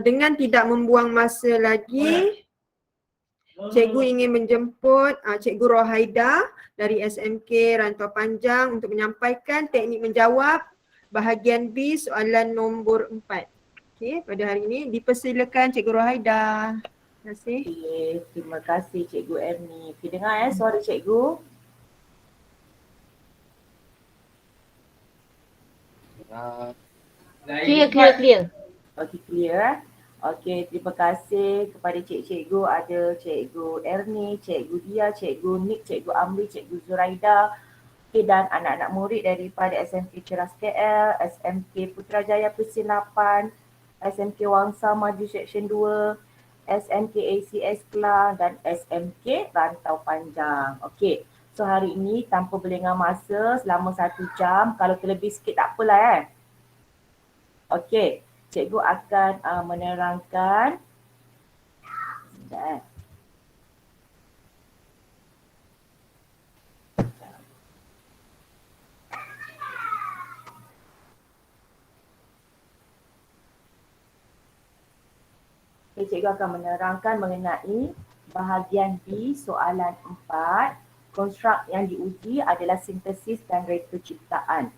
Dengan tidak membuang masa lagi, cikgu ingin menjemput Cikgu Rohaida dari SMK Rantau Panjang untuk menyampaikan teknik menjawab bahagian B soalan nombor 4. Okey, pada hari ini dipersilakan Cikgu Rohaida. Terima kasih. Okay, terima kasih Cikgu Ernie. Okay, dengar suara Cikgu. Clear. Okay, clear. Okay, terima kasih kepada cikgu-cikgu. Ada Cikgu Ernie, Cikgu Dia, Cikgu Nick, Cikgu Amri, Cikgu Zuraida. Okay, dan anak-anak murid daripada SMK Ceras KL, SMK Putrajaya Pesin 8, SMK Wangsa Maju Seksyen 2, SMK ACS Kelang dan SMK Rantau Panjang. Okay, so hari ini tanpa berlengah masa selama 1 jam. Kalau terlebih sikit tak apalah Okay, cikgu akan menerangkan. Sekejap Okay, cikgu akan menerangkan mengenai bahagian B soalan 4. Konstruk yang diuji adalah sintesis dan reka ciptaan.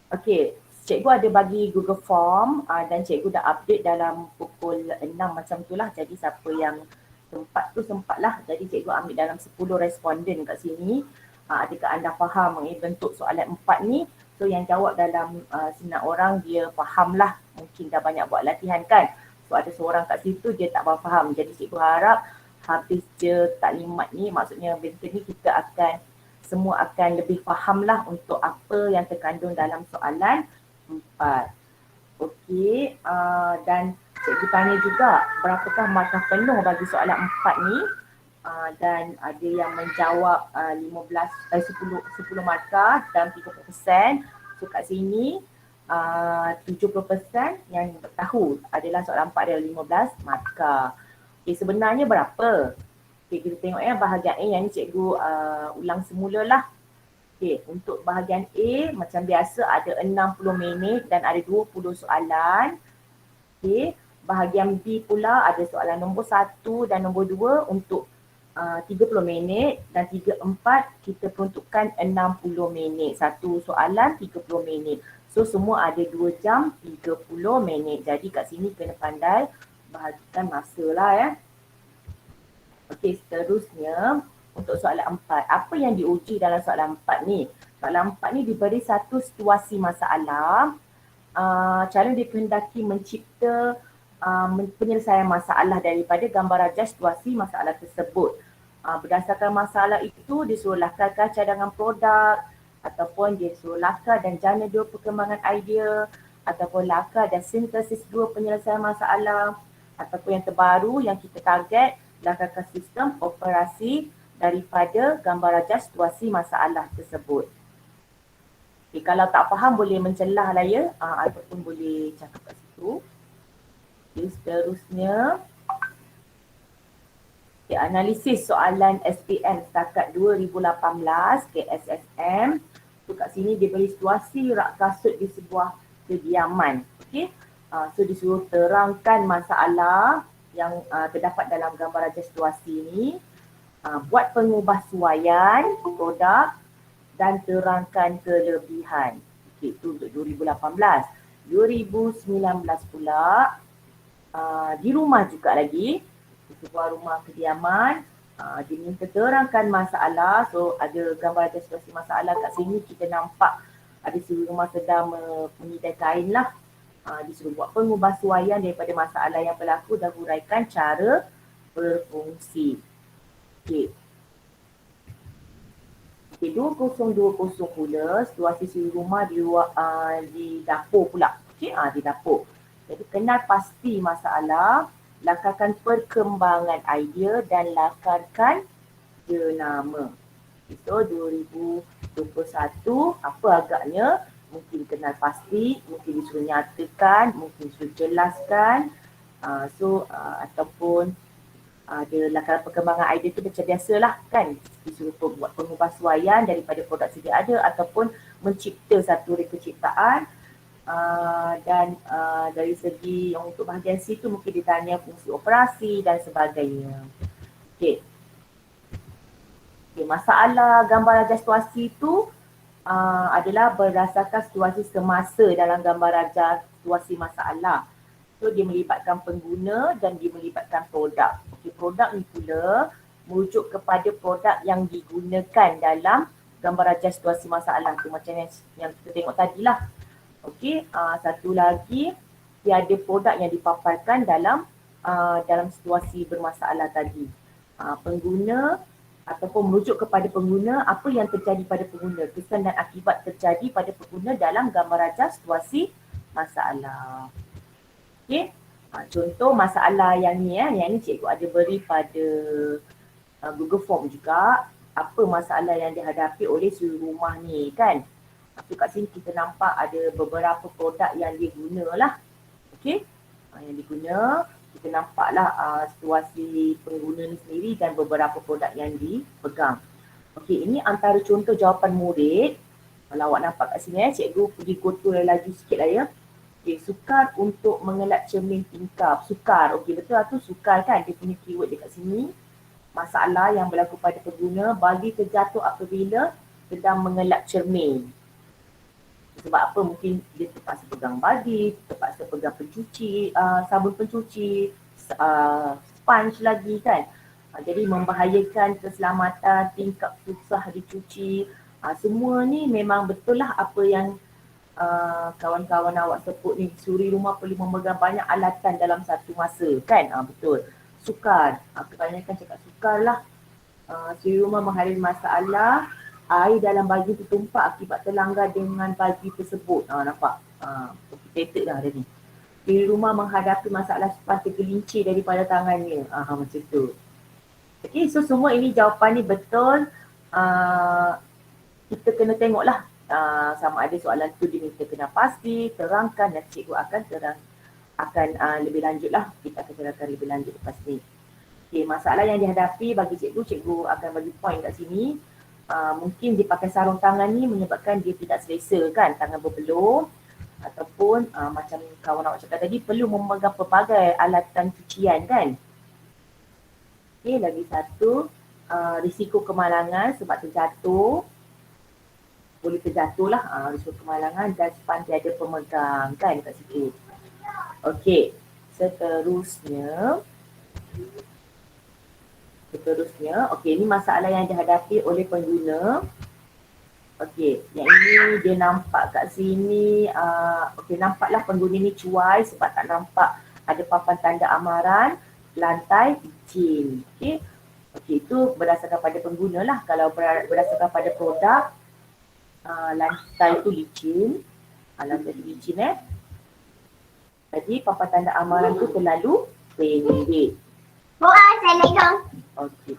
Okay, cikgu ada bagi Google Form dan cikgu dah update dalam pukul 6 macam tu lah. Jadi siapa yang sempat tu sempatlah. Jadi cikgu ambil dalam 10 responden kat sini. Adakah anda faham mengenai bentuk soalan 4 ni? So yang jawab dalam 9 orang dia faham lah. Mungkin dah banyak buat latihan kan. So ada seorang kat situ dia tak faham. Jadi cikgu harap habis je taklimat ni, maksudnya bentuk ni kita akan semua akan lebih faham lah untuk apa yang terkandung dalam soalan 4. Okey, dan cikgu tanya juga berapakah markah penuh bagi soalan 4 ni, dan ada yang menjawab 10 markah dan 30%. So kat sini 70% yang tahu adalah soalan 4 adalah 15 markah. Okay, sebenarnya berapa? Okay, kita tengok bahagian A yang ni cikgu ulang semula lah. Okay, untuk bahagian A macam biasa ada 60 minit dan ada 20 soalan. Okay, bahagian B pula ada soalan nombor 1 dan nombor 2 untuk 30 minit dan 3, 4 kita peruntukkan 60 minit. Satu soalan 30 minit. So semua ada 2 jam 30 minit. Jadi kat sini kena pandai bahagikan masa lah Okey, seterusnya untuk soalan 4. Apa yang diuji dalam soalan 4 ni? Soalan 4 ni diberi satu situasi masalah. Cara dikehendaki mencipta penyelesaian masalah daripada gambar rajah situasi masalah tersebut. Berdasarkan masalah itu disuruh lakarkan cadangan produk ataupun dia suruh lakar dan jana 2 perkembangan idea ataupun lakar dan sintesis 2 penyelesaian masalah ataupun yang terbaru yang kita target lakarkan sistem operasi daripada gambar rajah situasi masalah tersebut. Okay, kalau tak faham boleh mencelah lah ataupun boleh cakap kat situ. Okay, seterusnya analisis soalan SPM setakat 2018 KSSM. So kat sini dia beri situasi rak kasut di sebuah kediaman. Okay. So disuruh terangkan masalah yang terdapat dalam gambar rajah situasi ini. Buat pengubahsuaian produk dan terangkan kelebihan. Okay, itu untuk 2018. 2019 pula di rumah juga lagi. Sebuah rumah kediaman, diminta terangkan masalah. So ada gambar rajah situasi masalah kat sini, kita nampak ada sebuah rumah sedang menyidai kain lah. Disuruh buat pengubahsuaian daripada masalah yang berlaku dan huraikan cara berfungsi. Okey. Okay, 2020 pula situasi suri rumah di dapur pula. Okey, di dapur. Jadi kenal pasti masalah, lakarkan perkembangan idea dan lakarkan jenama. So 2021 apa agaknya? Mungkin kenal pasti, mungkin disuruh nyatakan, mungkin disuruh jelaskan. Ataupun Adalah kalau perkembangan idea tu macam biasalah kan, disuruh buat pengubahsuaian daripada produk sedia ada ataupun mencipta satu reka ciptaan. Dan dari segi yang untuk bahagian C tu mungkin ditanya fungsi operasi dan sebagainya. Okey. Masalah gambar raja situasi tu adalah berdasarkan situasi semasa dalam gambar raja situasi masalah. So dia melibatkan pengguna dan dia melibatkan produk. Okey, produk ni pula merujuk kepada produk yang digunakan dalam gambar raja situasi masalah tu, macam yang kita tengok tadilah. Okey, satu lagi tiada produk yang dipaparkan dalam situasi bermasalah tadi. Pengguna ataupun merujuk kepada pengguna, apa yang terjadi pada pengguna, kesan dan akibat terjadi pada pengguna dalam gambar raja situasi masalah. Okey, contoh masalah yang ni cikgu ada beri pada Google Form juga. Apa masalah yang dihadapi oleh suri rumah ni kan. So kat sini kita nampak ada beberapa produk yang dia guna lah. Okey, yang diguna, kita nampaklah situasi pengguna ni sendiri dan beberapa produk yang dipegang. Okey, ini antara contoh jawapan murid. Kalau awak nampak kat sini cikgu pergi go through lagi sikit lah ya. Okey, sukar untuk mengelak cermin tingkap. Sukar, okey betul lah tu sukar kan, dia punya keyword dekat sini. Masalah yang berlaku pada pengguna bagi terjatuh apabila sedang mengelak cermin. Sebab apa? Mungkin dia terpaksa pegang bagi, terpaksa pegang pencuci, sabun pencuci, sponge lagi kan. Jadi membahayakan keselamatan, tingkap susah dicuci. Semua ni memang betul lah apa yang kawan-kawan awak sebut ni, suri rumah perlu memegang banyak alatan dalam satu masa kan. Betul. Sukar. Kebanyakan cakap sukar lah. Suri rumah menghadapi masalah, air dalam bagi tertumpak akibat terlanggar dengan bagi tersebut. Nampak? Complicated dah ada ni. Suri rumah menghadapi masalah span tergelincir daripada tangannya. Macam tu. Okay, so semua ini jawapan ni betul. Kita kena tengoklah sama ada soalan tu diminta kena pasti, terangkan dan cikgu akan lebih lanjut lah. Kita akan terangkan lebih lanjut lepas ni. Okay, masalah yang dihadapi bagi cikgu akan bagi point kat sini. Mungkin dia pakai sarung tangan ni menyebabkan dia tidak selesa kan, tangan berbelum. Ataupun macam kawan awak cakap tadi, perlu memegang pelbagai alatan cucian kan. Okay, lagi satu, risiko kemalangan sebab terjatuh. Boleh terjatuh lah, risiko kemalangan dan span tiada pemegang kan kat situ. Okey, seterusnya, okey, ini masalah yang dihadapi oleh pengguna. Okey, yang ini dia nampak kat sini, okey, nampaklah pengguna ni cuai sebab tak nampak ada papan tanda amaran, lantai licin. Okey, itu berdasarkan pada pengguna lah. Kalau berdasarkan pada produk, lantai tu licin, lantai tu licin jadi papan tanda amaran tu terlalu pendek. Assalamualaikum. Okey.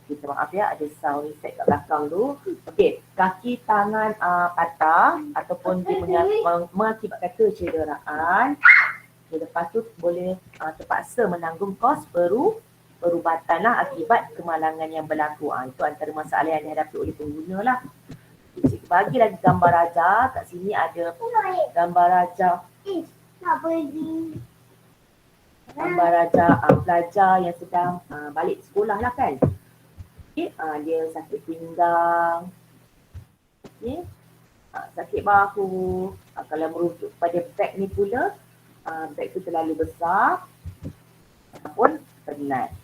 Kita maaf ya, ada sound effect kat belakang tu. Okey, kaki tangan patah ataupun dia mengakibatkan kecederaan. Lepas tu boleh terpaksa menanggung kos perubatan lah akibat kemalangan yang berlaku. Itu antara masalah yang dihadapi oleh pengguna lah. Cikgu bagi lagi gambar raja. Kat sini ada gambar raja. Gambar raja pelajar yang sedang balik sekolah lah kan. Okay, dia sakit pinggang. Okay, sakit bahu. Kalau merujuk pada beg ni pula, beg tu terlalu besar ataupun penat.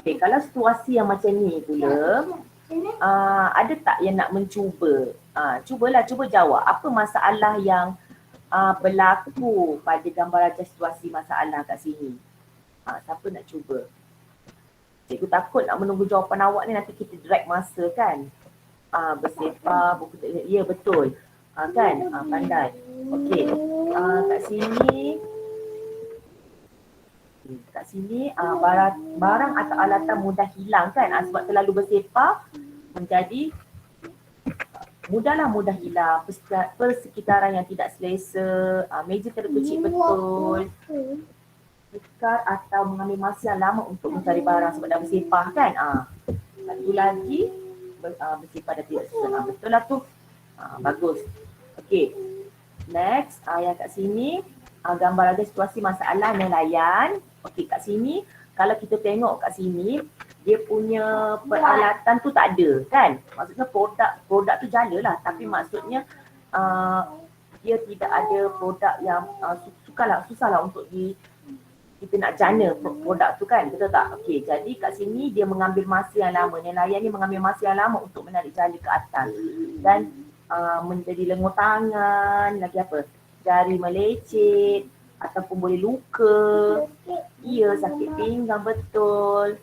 Okay, kalau situasi yang macam ni pula, ada tak yang nak mencuba? Cuba jawab apa masalah yang berlaku pada gambar raja situasi masalah kat sini. Siapa nak cuba? Cikgu takut nak menunggu jawapan awak ni nanti kita drag masa kan. Bersepah, buku tak, ya betul. Kan? Pandai. Okey. Kat sini barang atau alatan mudah hilang kan, sebab terlalu bersepah menjadi mudah hilang. Persekitaran yang tidak selesa, meja terkecil betul. tukar atau mengambil masa yang lama untuk mencari barang sebab dah bersepah kan. Satu lagi bersepah dah tidak susun. Betul lah tu. Bagus. Okey. Next, yang kat sini gambar ada situasi masalah nelayan. Okey, kat sini kalau kita tengok kat sini dia punya peralatan tu tak ada kan. Maksudnya produk tu jala lah, tapi maksudnya dia tidak ada produk yang susah lah untuk kita nak jana produk tu kan, betul tak? Okey, jadi kat sini dia mengambil masa yang lama. Nelayan ni mengambil masa yang lama untuk menarik jala ke atas. Dan menjadi lengur tangan, lagi apa? Jari melecet ataupun boleh luka. Ya, sakit pinggang, betul.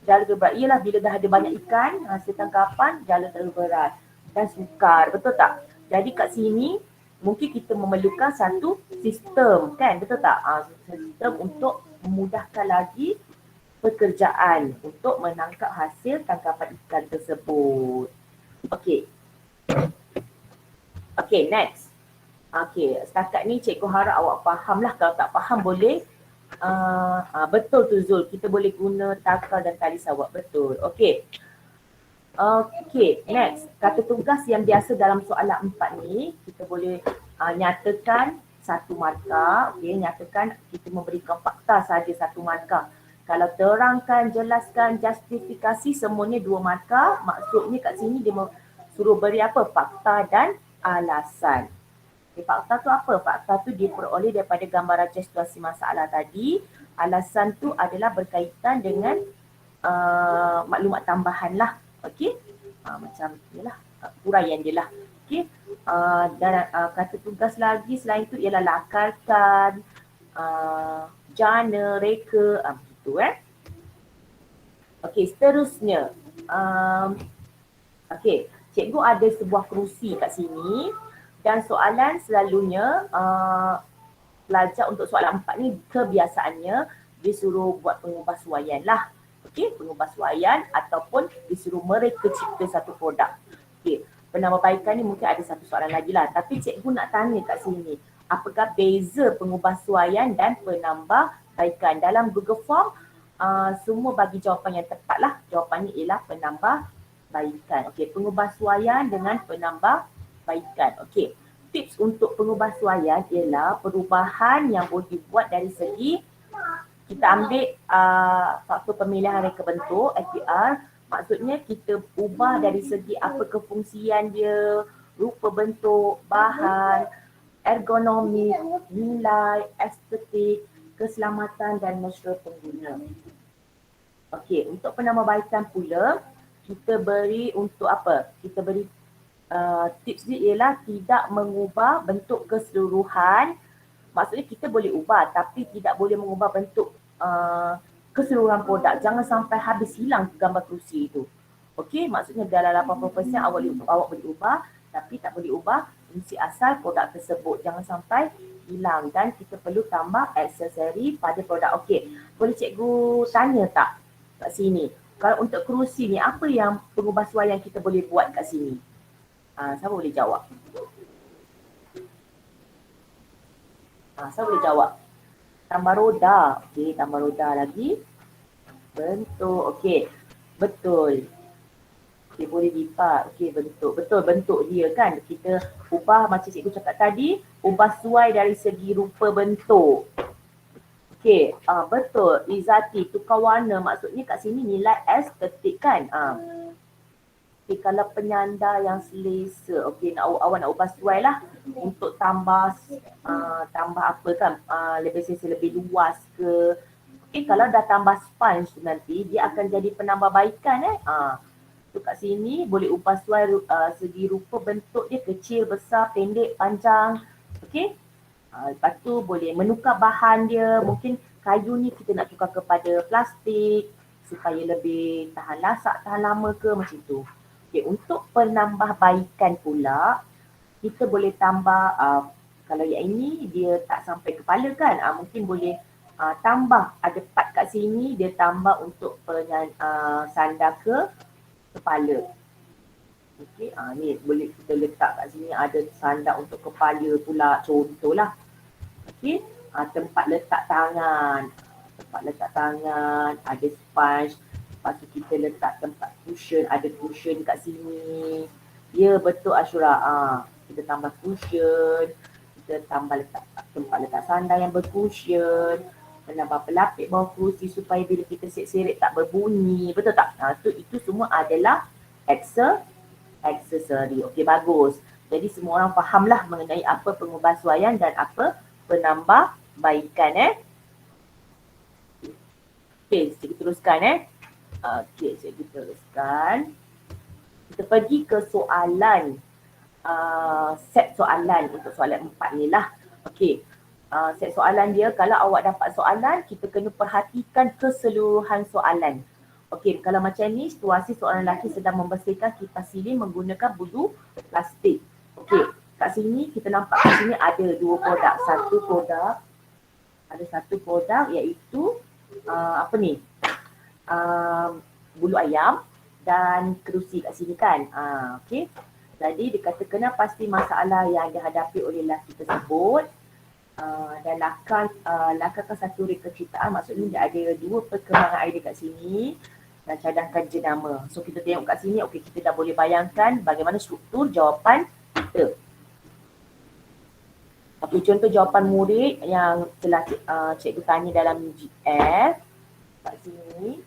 Jala terberat. Iyalah bila dah ada banyak ikan, hasil tangkapan, jala terberat. Dan sukar, betul tak? Jadi kat sini mungkin kita memerlukan satu sistem kan, betul tak? Sistem untuk memudahkan lagi pekerjaan untuk menangkap hasil tangkapan ikan tersebut. Okey. Okey, next. Okey, setakat ni cikgu harap awak faham lah. Kalau tak faham boleh betul tu Zul, kita boleh guna takal dan tali sawat, betul. Okey. Okey, next. Kata tugas yang biasa dalam soalan 4 ni, kita boleh nyatakan satu markah. Okey, nyatakan kita memberikan fakta saja satu markah. Kalau terangkan, jelaskan, justifikasi semuanya 2 markah. Maksudnya kat sini dia suruh beri apa? Fakta dan alasan. Okay, fakta tu apa? Fakta tu diperoleh daripada gambaran situasi masalah tadi. Alasan tu adalah berkaitan dengan maklumat tambahan lah. Okey. Macam inilah huraian dia lah. Okey. Dan kata tugas lagi selain tu ialah lakarkan, jana, reka, begitu Okey, seterusnya. Okey, cikgu ada sebuah kerusi kat sini. Dan soalan selalunya pelajar untuk soalan 4 ni kebiasaannya disuruh buat pengubahsuaian lah. Okey, pengubahsuaian ataupun disuruh mereka cipta satu produk. Okey, penambahbaikan ni mungkin ada satu soalan lagi lah. Tapi cikgu nak tanya kat sini, apakah beza pengubahsuaian dan penambahbaikan? Dalam Google Form semua bagi jawapan yang tepat lah. Jawapannya ialah penambahbaikan. Okey, pengubahsuaian dengan penambahbaikan. Okey, tips untuk pengubahsuaian ialah perubahan yang boleh dibuat dari segi kita ambil faktor pemilihan reka bentuk FPR. Maksudnya kita ubah dari segi apa kefungsian dia, rupa bentuk, bahan, ergonomi, nilai, estetik, keselamatan dan mesra pengguna. Okey, untuk penambahbaikan pula kita beri untuk apa? Kita beri tips dia ialah tidak mengubah bentuk keseluruhan. Maksudnya kita boleh ubah tapi tidak boleh mengubah bentuk keseluruhan produk. Jangan sampai habis hilang gambar kerusi itu. Okey, maksudnya dalam 80% awak boleh ubah tapi tak boleh ubah fungsi asal produk tersebut. Jangan sampai hilang dan kita perlu tambah aksesori pada produk. Okey, boleh cikgu tanya tak kat sini? Kalau untuk kerusi ni apa yang pengubahsuaian kita boleh buat kat sini? Siapa boleh jawab? Siapa boleh jawab? Tambah roda. Okey, tambah roda lagi. Bentuk. Okey, betul. Okey, boleh lipat. Okey, bentuk. Betul, bentuk dia kan. Kita ubah macam cikgu cakap tadi, ubah suai dari segi rupa bentuk. Okey, betul. Izati, tukar warna. Maksudnya kat sini nilai estetik kan. Okay, kalau penyanda yang selesa, okey, awak nak ubah suai lah untuk tambah apa kan, lebih selesa, lebih luas ke. Okey, kalau dah tambah sponge nanti dia akan jadi penambahbaikan tu kat sini boleh ubah suai segi rupa bentuk dia, kecil, besar, pendek, panjang. Okey. Lepas tu boleh menukar bahan dia, mungkin kayu ni kita nak tukar kepada plastik supaya lebih tahan lasak, tahan lama ke macam tu. Okay, untuk penambahbaikan pula, kita boleh tambah, kalau yang ini dia tak sampai kepala kan, mungkin boleh tambah, ada part kat sini dia tambah untuk sandar ke kepala. Okay, ni boleh kita letak kat sini ada sandar untuk kepala pula, contohlah. Okay, tempat letak tangan. tempat letak tangan, ada sponge, lepas tu kita letak tempat cushion, ada cushion kat sini. Ya betul Ashura, kita tambah cushion, kita tambah letak tempat letak sandal yang bercushion, menambah pelapik bawah kerusi supaya bila kita seret-seret tak berbunyi, betul tak? Itu semua adalah aksesori. Okey, bagus. Jadi semua orang fahamlah mengenai apa pengubahsuaian dan apa penambahbaikan. Okey, cikgu teruskan. Okey, cikgu teruskan. Kita pergi ke soalan, set soalan untuk soalan 4 ni lah. Okey, set soalan dia, kalau awak dapat soalan, kita kena perhatikan keseluruhan soalan. Okey, kalau macam ni, situasi seorang lelaki sedang membersihkan kipas silin menggunakan bulu plastik. Okey, kat sini kita nampak kat sini ada dua produk. Satu produk iaitu bulu ayam dan kerusi kat sini kan. Okey. Jadi dikatakan pasti masalah yang dihadapi oleh lelaki tersebut dan lakarkan satu reka ceritaan. Maksudnya dia ada dua perkembangan idea kat sini dan cadangkan jenama. So kita tengok kat sini, okey, kita dah boleh bayangkan bagaimana struktur jawapan kita. Okey, contoh jawapan murid yang telah cikgu tanya dalam GF kat sini.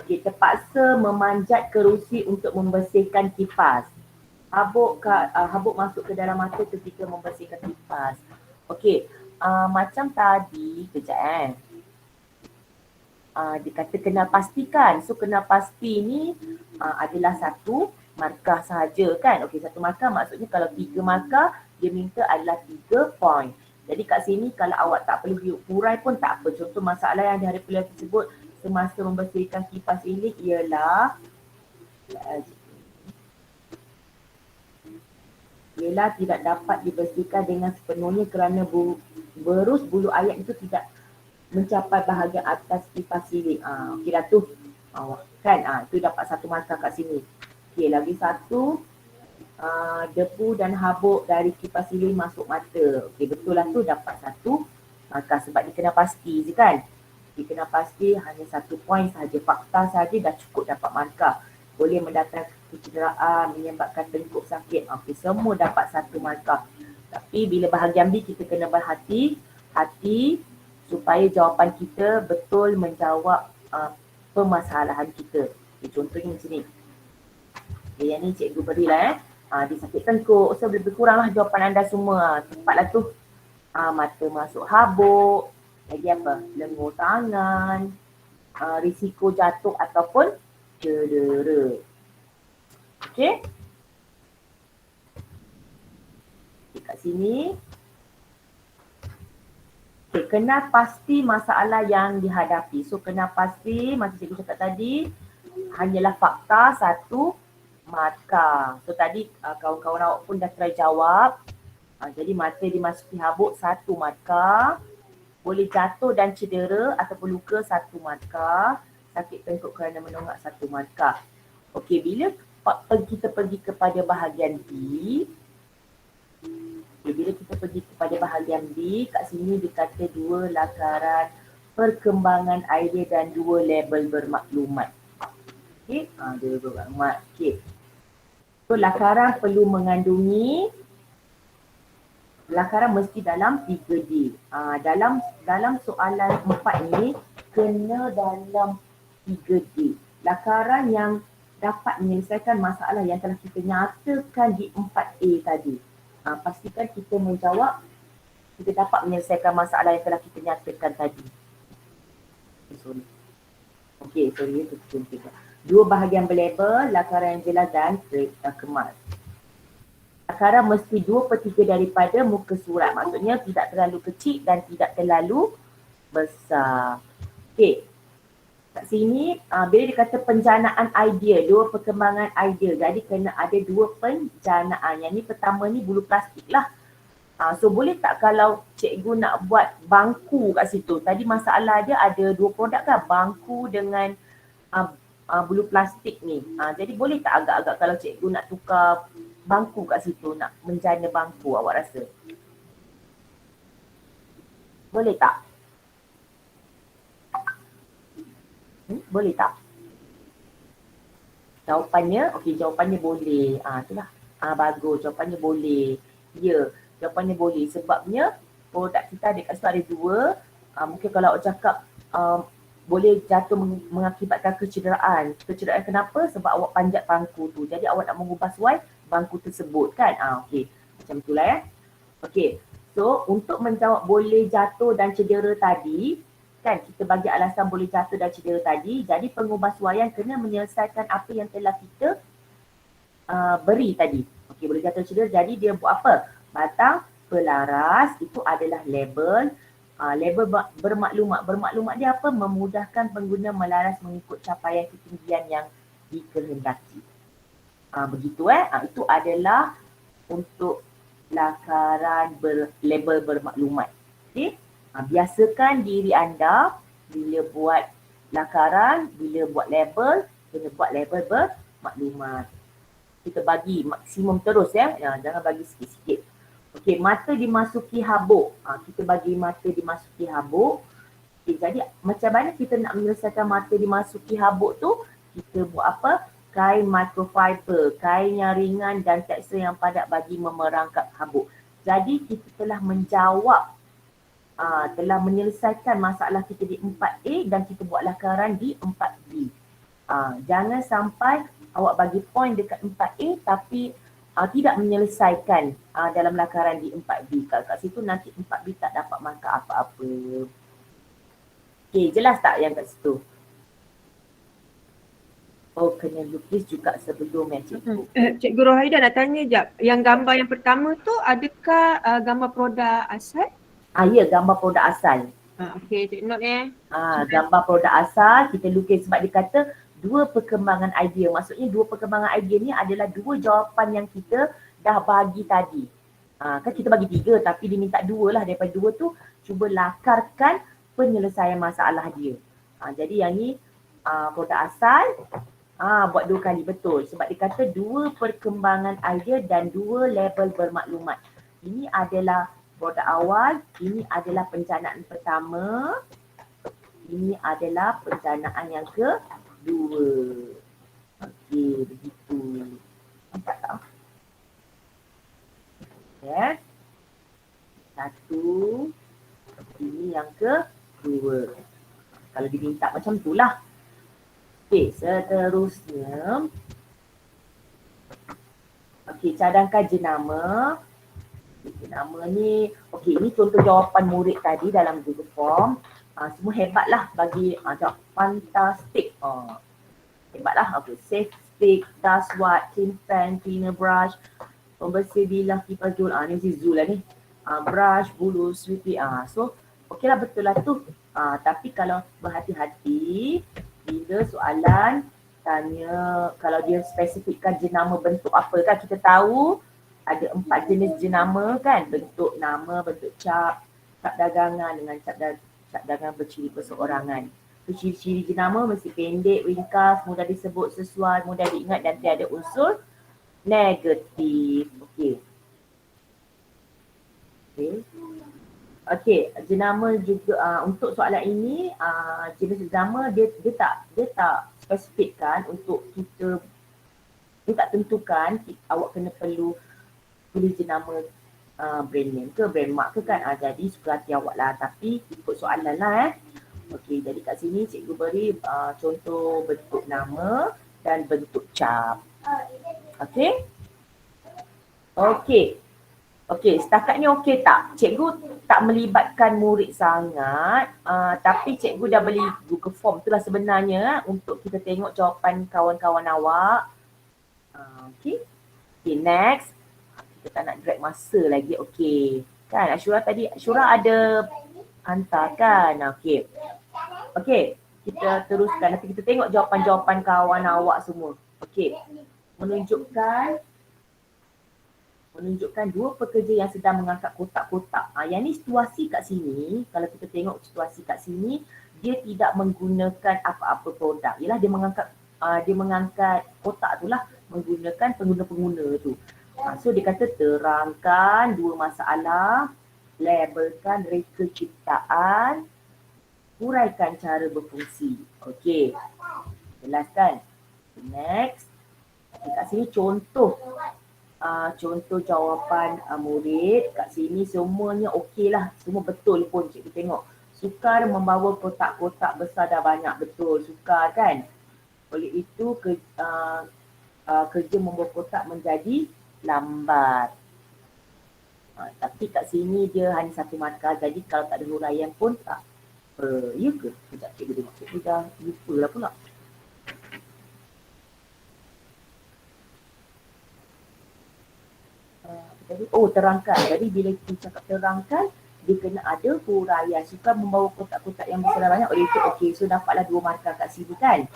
Okey, terpaksa memanjat kerusi untuk membersihkan kipas. Habuk masuk ke dalam mata ketika membersihkan kipas. Okey, macam tadi, kejap dikata kenal pastikan. So kenal pasti ni adalah satu markah sahaja kan. Okey, satu markah maksudnya kalau 3 markah dia minta adalah 3 point. Jadi kat sini kalau awak tak perlu hurai pun tak apa. Contoh masalah yang dihadapi oleh tersebut semasa membersihkan kipas ini ialah tidak dapat dibersihkan dengan sepenuhnya kerana berus bulu ayam itu tidak mencapai bahagian atas kipas silin. Okey dah tu. Kan itu dapat satu markah kat sini. Okey, lagi satu, debu dan habuk dari kipas silin masuk mata. Okey, betul lah tu, dapat satu markah sebab dia kena pasti je kan. Dia kena pasti hanya 1 poin sahaja, fakta sahaja dah cukup dapat markah. Boleh mendatangkan kecederaan, menyebabkan tengkuk sakit. Okey, semua dapat 1 markah. Tapi bila bahagian B kita kena berhati-hati supaya jawapan kita betul menjawab permasalahan kita. Okay, contohnya macam ni. Okay, yang ni cikgu berilah dia sakit tengkuk. So lebih kuranglah jawapan anda semua. Tepatlah tu. Mata masuk habuk. Lagi apa? Lengur tangan. Risiko jatuh ataupun cedera. Okay. Kat sini. Okay, kenal pasti masalah yang dihadapi. So kenal pasti, macam cikgu cakap tadi, hanyalah fakta 1 markah. So tadi kawan-kawan awak pun dah try jawab. Jadi mata dimasuki habuk 1 markah. Boleh jatuh dan cedera ataupun luka 1 markah. Sakit tengkuk kerana menonggak 1 markah. Okey, bila kita pergi kepada bahagian B. Bila kita pergi kepada bahagian B, kat sini dikata 2 lakaran perkembangan idea dan 2 label bermaklumat. Okey, 2 bermaklumat. Okey. So lakaran perlu mengandungi, lakaran mesti dalam 3D. Dalam soalan 4 ni kena dalam 3D. Lakaran yang dapat menyelesaikan masalah yang telah kita nyatakan di 4A tadi. Pastikan kita menjawab, kita dapat menyelesaikan masalah yang telah kita nyatakan tadi. Sorry, itu contoh. 2 bahagian berlabel, lakaran yang jelas dan kemas. Lakaran mesti 2/3 daripada muka surat. Maksudnya tidak terlalu kecil dan tidak terlalu besar. Okey. Kat sini, bila dikata penjanaan idea, 2 perkembangan idea. Jadi kena ada 2 penjanaan. Yang ni pertama ni bulu plastik lah. So boleh tak kalau cikgu nak buat bangku kat situ? Tadi masalah dia ada 2 produk kan? Bangku dengan bulu plastik ni. Jadi boleh tak agak-agak kalau cikgu nak tukar bangku kat situ, nak menjana bangku, awak rasa? Boleh tak? Boleh tak? Jawapannya, okey, jawapannya boleh. Itulah. Bagus, jawapannya boleh. Ya, jawapannya boleh. Sebabnya produk kita ada kat situ ada dua. Mungkin kalau awak cakap boleh jatuh mengakibatkan kecederaan. Kecederaan kenapa? Sebab awak panjat bangku tu. Jadi awak nak mengubah suai bangku tersebut kan? Okey. Macam itulah ya. Okey. So, untuk menjawab boleh jatuh dan cedera tadi, kan kita bagi alasan boleh jatuh dan cedera tadi. Jadi pengubahsuaian kena menyelesaikan apa yang telah kita beri tadi. Okey, boleh jatuh cedera. Jadi dia buat apa? Batang pelaras itu adalah label. Label bermaklumat. Bermaklumat dia apa? Memudahkan pengguna melaras mengikut capaian ketinggian yang dikehendaki. Begitu itu adalah untuk lakaran label bermaklumat. Okey. Biasakan diri anda bila buat lakaran, bila buat label, kena buat label bermaklumat. Kita bagi maksimum terus jangan bagi sikit-sikit. Okey, mata dimasuki habuk. Kita bagi mata dimasuki habuk. Okey, jadi macam mana kita nak menyelesaikan mata dimasuki habuk tu? Kita buat apa? Kain microfiber, kain yang ringan dan tekstur yang padat bagi memerangkap habuk. Jadi kita telah menjawab, telah menyelesaikan masalah kita di 4A dan kita buat lakaran di 4B. Jangan sampai awak bagi point dekat 4A tapi tidak menyelesaikan dalam lakaran di 4B. Kat situ nanti 4B tak dapat markah apa-apa. Okey, jelas tak yang kat situ? Oh, kena lukis juga sebelum cikgu. Cikgu Rohaida nak tanya jap. Yang gambar yang pertama tu adakah gambar produk asal? Ya, gambar produk asal. Okey, take note Gambar produk asal kita lukis sebab dia kata dua perkembangan idea. Maksudnya dua perkembangan idea ni adalah dua jawapan yang kita dah bagi tadi. Kan kita bagi 3 tapi dia minta 2 lah. Daripada 2 tu cuba lakarkan penyelesaian masalah dia. Jadi yang ni produk asal buat 2 kali, betul. Sebab dia kata 2 perkembangan idea dan 2 label bermaklumat. Ini adalah produk awal, ini adalah perencanaan pertama, ini adalah perencanaan yang kedua. Okey, begitu. Nampak tak? Okay. 1, ini yang kedua. Kalau diminta macam itulah. Okey, seterusnya. Okey, cadangkan jenama. Jenama ni, okey, ini contoh jawapan murid tadi dalam Google Form. Semua hebatlah bagi jawab fantastic. Hebatlah. Okey, safe stick, dust wipe, tin pen, cleaner brush, pembersih bilah, kipas Zul. Ni mesti Zul lah ni. Brush, bulu, sweepy. So, okeylah, betul lah tu. Tapi kalau berhati-hati, bila soalan tanya, kalau dia spesifikkan jenama bentuk apa kan, kita tahu ada 4 jenis jenama kan, bentuk nama, bentuk cap dagangan dengan cap dagangan berciri perseorangan. So, ciri-ciri jenama mesti pendek, ringkas, mudah disebut sesuai, mudah diingat dan tiada unsur negatif. Okey. Okey, jenama juga untuk soalan ini jenis jenama dia tak spesifikkan untuk kita, dia tak tentukan awak kena perlu tulis jenama brand name ke brand mark ke kan. Jadi suka hati awak lah, tapi ikut soalan lah Okey, jadi kat sini cikgu beri contoh bentuk nama dan bentuk cap. Okey. Okey, setakat ni okey tak? Cikgu tak melibatkan murid sangat, tapi cikgu dah beli Google Form tu lah sebenarnya untuk kita tengok jawapan kawan-kawan awak. Okey, next. Kita tak nak drag masa lagi, okey. Kan Ashura tadi, Ashura ada hantar kan? Okey, kita teruskan. Nanti kita tengok jawapan-jawapan kawan awak semua. Okey, menunjukkan 2 pekerja yang sedang mengangkat kotak-kotak. Yang ni situasi kat sini, kalau kita tengok situasi kat sini, dia tidak menggunakan apa-apa produk. Yalah dia mengangkat kotak tu lah menggunakan pengguna-pengguna tu. So dia kata terangkan 2 masalah, labelkan reka ciptaan, huraikan cara berfungsi. Okey. Jelas kan? Next. Kat sini contoh. Contoh jawapan murid. Kat sini semuanya okey lah. Semua betul pun cikgu tengok. Sukar membawa kotak-kotak besar dan banyak. Betul, sukar kan? Oleh itu kerja membawa kotak menjadi lambat. Tapi kat sini dia hanya satu markah. Jadi kalau tak ada huraian pun tak apa. Ya ke? Sekejap cikgu tengok. Cikgu dah lupa lah pula. Terangkan. Jadi bila kita cakap terangkan, dia kena ada huraian. Sukar membawa kotak-kotak yang besar dan banyak. Oleh itu okey. So dapatlah 2 markah kat sini kan.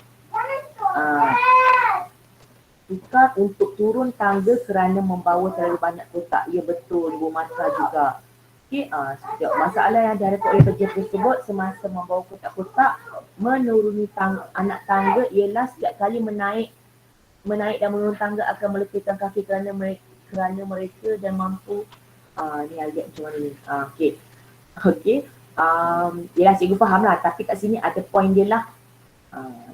Sukar untuk turun tangga kerana membawa terlalu banyak kotak. Ya betul, 2 markah juga. Okey, masalah yang dihadapi oleh pekerja tersebut semasa membawa kotak-kotak menuruni anak tangga ialah setiap kali menaik dan menurun tangga akan melepaskan kaki kerana mereka dan mampu ni ayat macam mana ni. Okey. Yelah cikgu faham lah, tapi kat sini ada point dia lah.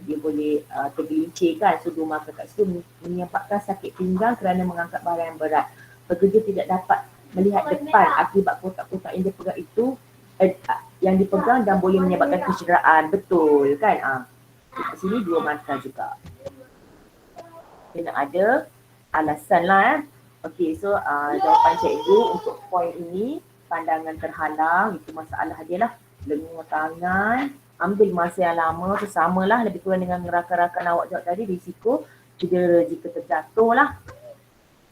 Dia boleh tergelincir kan. So 2 markah kat situ. Menyebabkan sakit pinggang kerana mengangkat barang yang berat. Pekerja tidak dapat melihat depan akibat kotak-kotak yang dipegang itu yang dipegang dan boleh menyebabkan kecederaan. Betul kan? Kat sini 2 markah juga. Kena ada alasan lah. Okey, so jawapan cikgu untuk poin ini, pandangan terhalang, itu masalah dia lah. Lengur tangan, ambil masa yang lama tu samalah lebih kurang dengan rakan-rakan awak jawab tadi, risiko cedera jika terjatuh lah.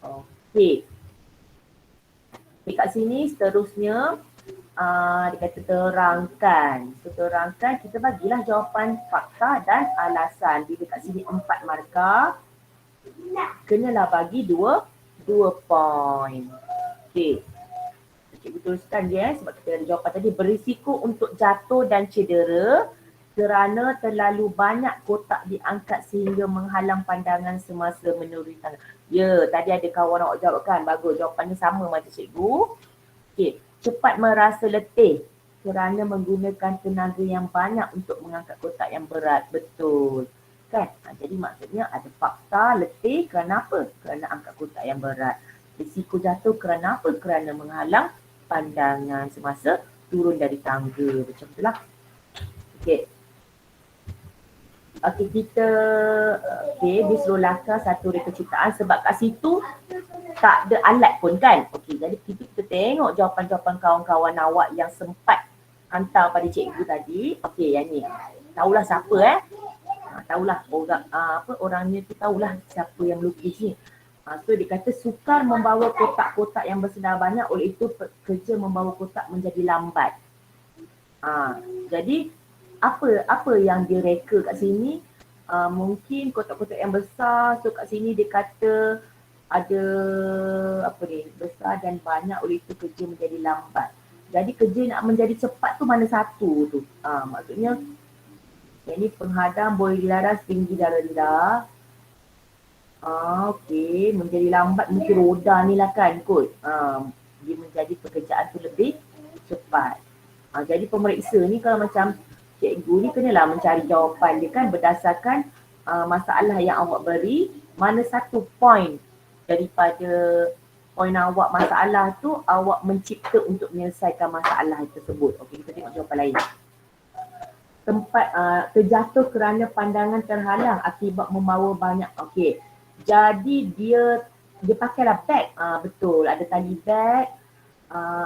Okey. Kat sini seterusnya dia kata terangkan. So terangkan, kita bagilah jawapan fakta dan alasan. Bila kat sini 4 markah, kenalah bagi 2 poin. Okey. Cikgu tuliskan dia sebab kita ada jawapan tadi. Berisiko untuk jatuh dan cedera kerana terlalu banyak kotak diangkat sehingga menghalang pandangan semasa menuruni tangga. Ya, tadi ada kawan awak jawab kan. Bagus, jawapannya sama macam cikgu. Okey. Cepat merasa letih kerana menggunakan tenaga yang banyak untuk mengangkat kotak yang berat. Betul. Kan? Jadi maksudnya ada fakta letih kerana apa? Kerana angkat kotak yang berat. Risiko jatuh kerana apa? Kerana menghalang pandangan semasa turun dari tangga. Macam itulah. Okey. Okey, kita di seluruh langkah satu reka ciptaan sebab kat situ tak ada alat pun kan. Okey, jadi kita tengok jawapan-jawapan kawan-kawan awak yang sempat hantar pada cikgu tadi. Okey, yang ni. Tahulah siapa tahulah orangnya tu tahulah siapa yang melukis ni. So dia kata sukar membawa kotak-kotak yang bersedar banyak, oleh itu kerja membawa kotak menjadi lambat. Jadi apa yang dia reka kat sini? Mungkin kotak-kotak yang besar. So kat sini dia kata ada besar dan banyak, oleh itu kerja menjadi lambat. Jadi kerja nak menjadi cepat tu mana satu tu? Maksudnya yang ni penghadang boleh dilaras tinggi dan rendah. Okey, menjadi lambat mungkin roda ni lah kan kot. Dia menjadi pekerjaan tu lebih cepat. Jadi pemeriksa ni kalau macam cikgu ni kenalah mencari jawapan dia kan berdasarkan masalah yang awak beri. Mana satu poin daripada poin awak masalah tu awak mencipta untuk menyelesaikan masalah tersebut. Okey, kita tengok jawapan lain. Tempat terjatuh kerana pandangan terhalang akibat membawa banyak. Okey. Jadi dia pakailah beg. Betul, ada tali beg,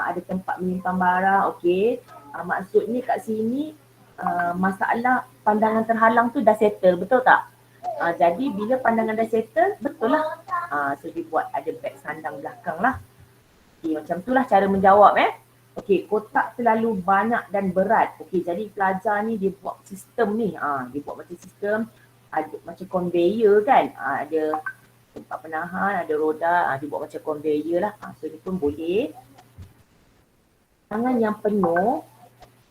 ada tempat menyimpan barang. Okey. Maksudnya kat sini masalah pandangan terhalang tu dah settle, betul tak? Jadi bila pandangan dah settle, betul lah. So dia buat ada beg sandang belakang lah. Okey, macam tu lah cara menjawab Okey, kotak terlalu banyak dan berat. Okey, jadi pelajar ni dia buat sistem ni. Dia buat macam sistem, ada macam conveyor kan. Ada tempat penahan, ada roda. Dia buat macam conveyor lah. So ni pun boleh. Tangan yang penuh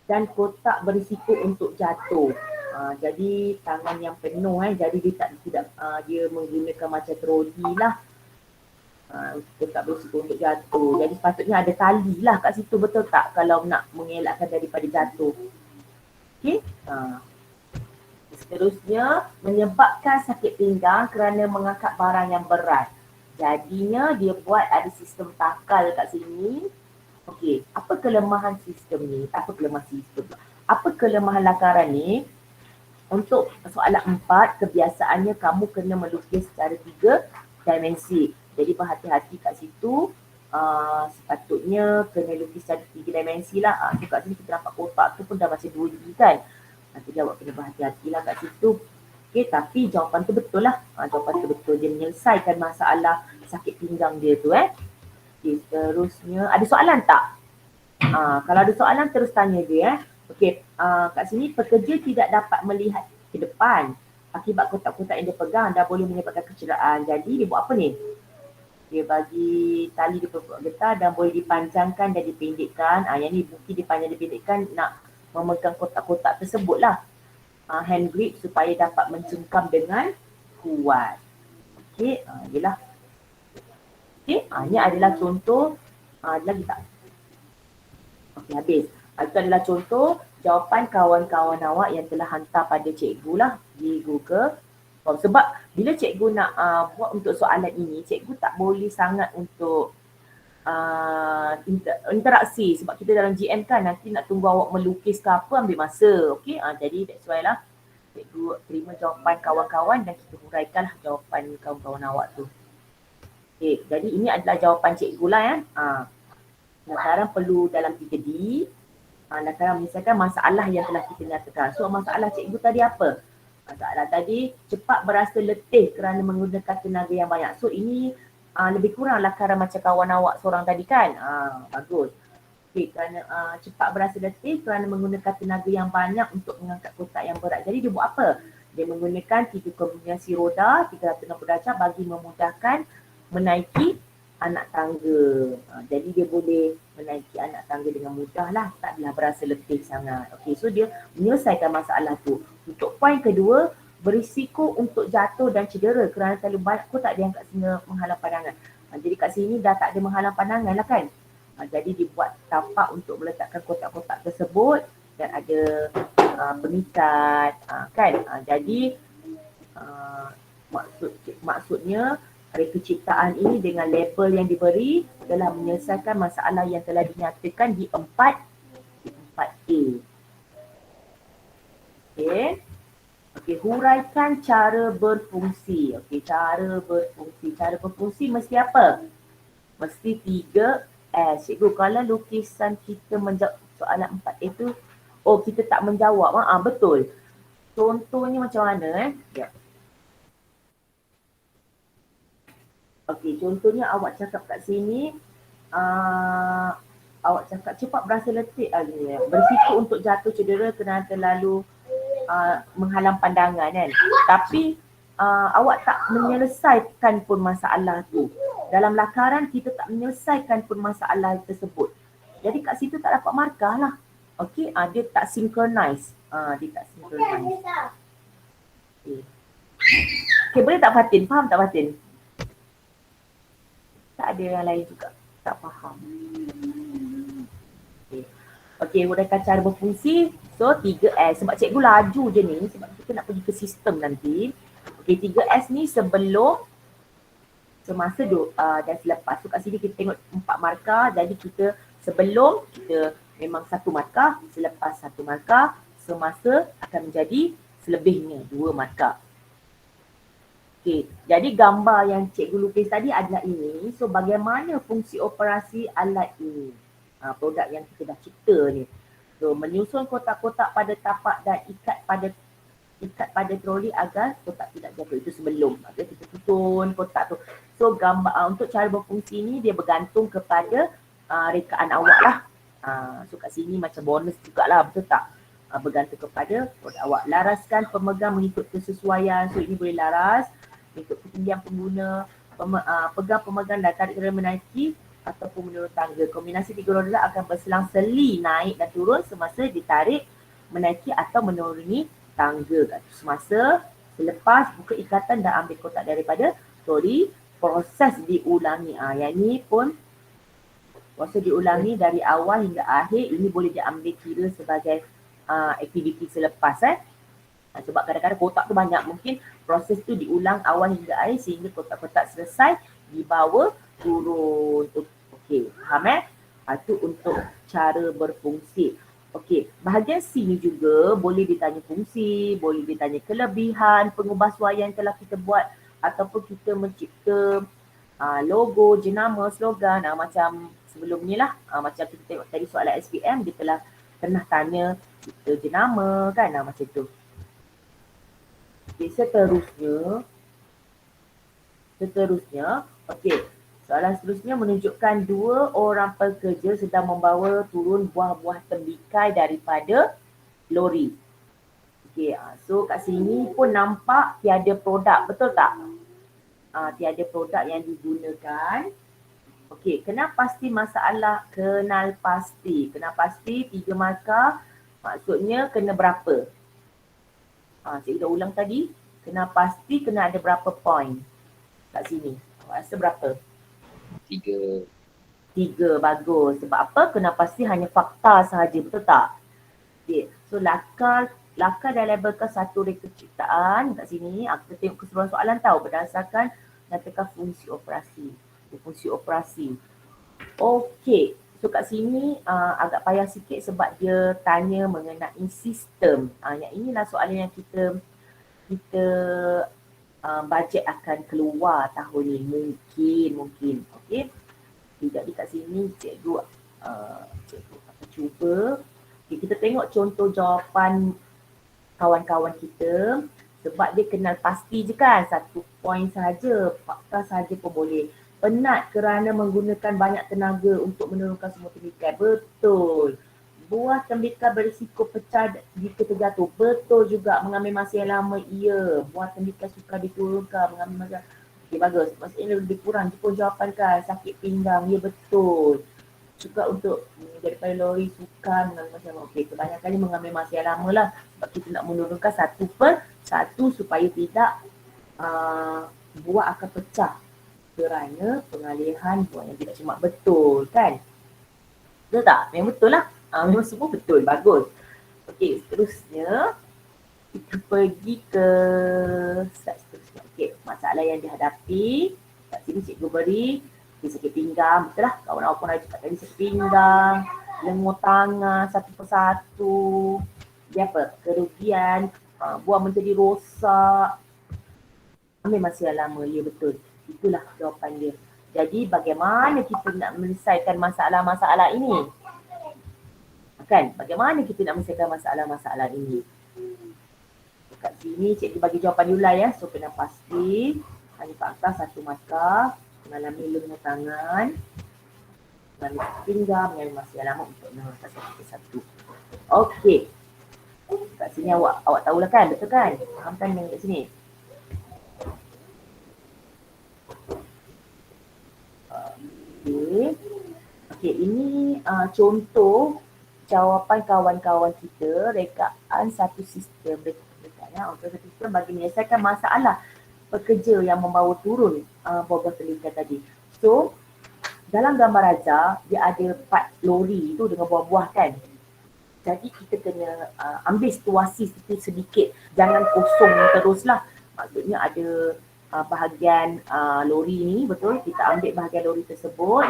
dan kotak berisiko untuk jatuh. Jadi tangan yang penuh jadi dia tidak dia menggunakan macam troli lah. Kotak berisiko untuk jatuh. Jadi sepatutnya ada tali lah kat situ, betul tak? Kalau nak mengelakkan daripada jatuh. Okey. Seterusnya, menyebabkan sakit pinggang kerana mengangkat barang yang berat. Jadinya dia buat ada sistem takal kat sini. Okey, apa kelemahan sistem ni? Apa kelemahan sistem? Apa kelemahan lakaran ni? Untuk soalan 4, kebiasaannya kamu kena melukis secara 3 dimensi. Jadi berhati-hati kat situ. Sepatutnya kena lukis secara 3 dimensi lah. So kat sini kita nampak kotak tu pun dah macam 2D kan. Nanti jawab kena berhati-hatilah kat situ. Okey, tapi jawapan tu betul lah. Jawapan tu betul. Dia menyelesaikan masalah sakit pinggang dia tu Okay, seterusnya ada soalan tak? Kalau ada soalan terus tanya dia Okey, kat sini pekerja tidak dapat melihat ke depan akibat kotak-kotak yang dia pegang dah boleh menyebabkan kecederaan. Jadi dia buat apa ni? Dia bagi tali di pokok getah dan boleh dipanjangkan dan dipendekkan. Yang ni bukti dipanjang dipendekkan nak memegang kotak-kotak tersebut lah. Hand grip supaya dapat mencengkam dengan kuat. Okey, yelah. Okey, ini adalah contoh. Ada lagi tak? Okey, habis. Itu adalah contoh jawapan kawan-kawan awak yang telah hantar pada cikgu lah di Google. Sebab bila cikgu nak buat untuk soalan ini, cikgu tak boleh sangat untuk interaksi. Sebab kita dalam GM kan nanti nak tunggu awak melukis ke apa ambil masa. Okey, jadi that's why lah cikgu terima jawapan kawan-kawan dan kita huraikan lah jawapan kawan-kawan awak tu. Okey, jadi ini adalah jawapan cikgu lah ya. Sekarang perlu dalam 3D. Lakaran menyelesaikan masalah yang telah kita nyatakan. So masalah cikgu tadi apa? Masalah tadi cepat berasa letih kerana menggunakan tenaga yang banyak. So ini lebih kurang lakaran macam kawan awak seorang tadi kan. Bagus. Okay, kerana cepat berasa letih kerana menggunakan tenaga yang banyak untuk mengangkat kotak yang berat. Jadi dia buat apa? Dia menggunakan 3 kombinasi roda 360 darjah bagi memudahkan menaiki anak tangga. Jadi dia boleh menaiki anak tangga dengan mudah lah. Taklah berasa letih sangat. Okay, so dia menyelesaikan masalah tu. Untuk poin kedua, berisiko untuk jatuh dan cedera kerana terlalu banyak kotak dia angkat sehingga menghalang pandangan. Jadi kat sini dah tak ada menghalang pandangan lah kan. Jadi dia buat tapak untuk meletakkan kotak-kotak tersebut dan ada pengikat kan. Jadi maksudnya reka ciptaan ini dengan label yang diberi telah menyelesaikan masalah yang telah dinyatakan di 4A. Okey, huraikan cara berfungsi. Okey, cara berfungsi. Cara berfungsi mesti apa? Mesti 3S. Cikgu, kalau lukisan kita menjawab soalan 4A tu, kita tak menjawab. Betul. Contohnya macam mana Ya. Okey, contohnya awak cakap kat sini, awak cakap cepat berasa letih, berisiko untuk jatuh cedera kerana terlalu menghalang pandangan kan. Tapi awak tak menyelesaikan pun masalah tu. Dalam lakaran kita tak menyelesaikan pun masalah tersebut. Jadi kat situ tak dapat markah lah. Okey, dia tak synchronize. Okey, boleh tak Fatin? Faham tak Fatin? Tak ada yang lain juga tak faham. Okey, huraikan cara berfungsi. So 3S. Sebab cikgu laju je ni sebab kita nak pergi ke sistem nanti. Okey, 3S ni sebelum, semasa dan selepas. So kat sini kita tengok 4 markah. Jadi kita sebelum kita memang 1 markah, selepas 1 markah, semasa akan menjadi selebihnya 2 markah. Okey, jadi gambar yang cikgu lukis tadi adalah ini. So bagaimana fungsi operasi alat ini? Produk yang kita dah cipta ni. So menyusun kotak-kotak pada tapak dan ikat pada troli agar kotak tidak jatuh. Itu sebelum. Kita susun kotak tu. So gambar untuk cara berfungsi ni dia bergantung kepada rekaan awak lah. So kat sini macam bonus jugalah, betul tak? Bergantung kepada produk awak. Laraskan pemegang mengikut kesesuaian. So ini boleh laras mengikut ketinggian pengguna, pegang pemegang dan tarik kerana menaiki ataupun menurun tangga. Kombinasi 3 roda akan berselang-seli naik dan turun semasa ditarik, menaiki atau menuruni tangga. Semasa selepas buka ikatan dan ambil kotak daripada troli, proses diulangi. Yang ni pun proses diulangi dari awal hingga akhir. Ini boleh diambil kira sebagai aktiviti selepas. Sebab kadang-kadang kotak tu banyak, mungkin proses tu diulang awal hingga akhir sehingga kotak-kotak selesai, dibawa turun. Okey, faham Itu untuk cara berfungsi. Okey, bahagian C ni juga boleh ditanya fungsi, boleh ditanya kelebihan pengubah suara yang telah kita buat ataupun kita mencipta logo, jenama, slogan, macam sebelum ni lah, macam kita tengok tadi soalan SPM, dia telah pernah tanya kita jenama kan, macam tu. Okay, seterusnya, okey, soalan seterusnya menunjukkan 2 orang pekerja sedang membawa turun buah-buah tembikai daripada lori. Okey, so kat sini pun nampak tiada produk, betul tak? Tiada produk yang digunakan. Okey, kenal pasti masalah, kenal pasti. Kenal pasti 3 markah, maksudnya kena berapa? Cikgu dah ulang tadi, kenal pasti kena ada berapa poin kat sini. Rasa berapa? 3. 3, bagus. Sebab apa? Kenal pasti hanya fakta sahaja, betul tak? Okay. So lakar dah labelkan satu reka ciptaan kat sini. Kita tengok keseluruhan soalan tahu berdasarkan nyatakan fungsi operasi. Fungsi operasi. Okey. So kat sini agak payah sikit sebab dia tanya mengenai sistem. Yang inilah soalan yang kita bajet akan keluar tahun ni. Mungkin. Okey. Jadi kat sini cikgu akan cuba. Okay, kita tengok contoh jawapan kawan-kawan kita. Sebab dia kenal pasti je kan, 1 poin sahaja, fakta sahaja pun boleh. Penat kerana menggunakan banyak tenaga untuk menurunkan semua tembikai. Betul. Buah tembikai berisiko pecah jika terjatuh. Betul juga. Mengambil masa yang lama, ya. Buah tembikai sukar diturunkan, mengambil masa. Okey, bagus. Maksudnya lebih kurang. Dia pun jawapan kan, sakit pinggang. Ya, betul. Juga untuk daripada lori sukar mengambil masa yang lama. Okey, kebanyakannya mengambil masa yang lama lah. Sebab kita nak menurunkan 1/1 supaya tidak buah akan pecah. Kerana pengalihan buah yang tidak cemat. Betul kan? Betul tak? Memang betul lah. Memang semua betul. Bagus. Okey, seterusnya kita pergi ke slide seterusnya. Okey, masalah yang dihadapi. Kat sini cikgu beri sakit pinggang. Betul lah. Kawan-kawan pun ada cakap tadi sakit pinggang, lengur tangan satu persatu. Dia apa? Kerugian, buah menjadi rosak. Ambil masa yang lama. Ya, betul. Itulah jawapan dia. Jadi bagaimana kita nak menyelesaikan masalah-masalah ini? Kan? Bagaimana kita nak menyelesaikan masalah-masalah ini? Kat sini cikgu bagi jawapan dulu lah ya. So kena pasti. Hanya fakta 1 markah. Mengalami lengur tangan. Mengalami pinggang. Mengalami masa yang lama untuk menurunkan 1/1. Okey. Kat sini awak tahulah kan? Betul kan? Faham kan yang kat sini? Okey, ini contoh jawapan kawan-kawan kita rekaan satu sistem satu sistem bagi menyelesaikan masalah pekerja yang membawa turun buah-buah tembikai tadi. So, dalam gambar raja dia ada part lori tu dengan buah-buah kan. Jadi kita kena ambil situasi sedikit, jangan kosong teruslah. Maksudnya ada bahagian lori ni, betul, kita ambil bahagian lori tersebut.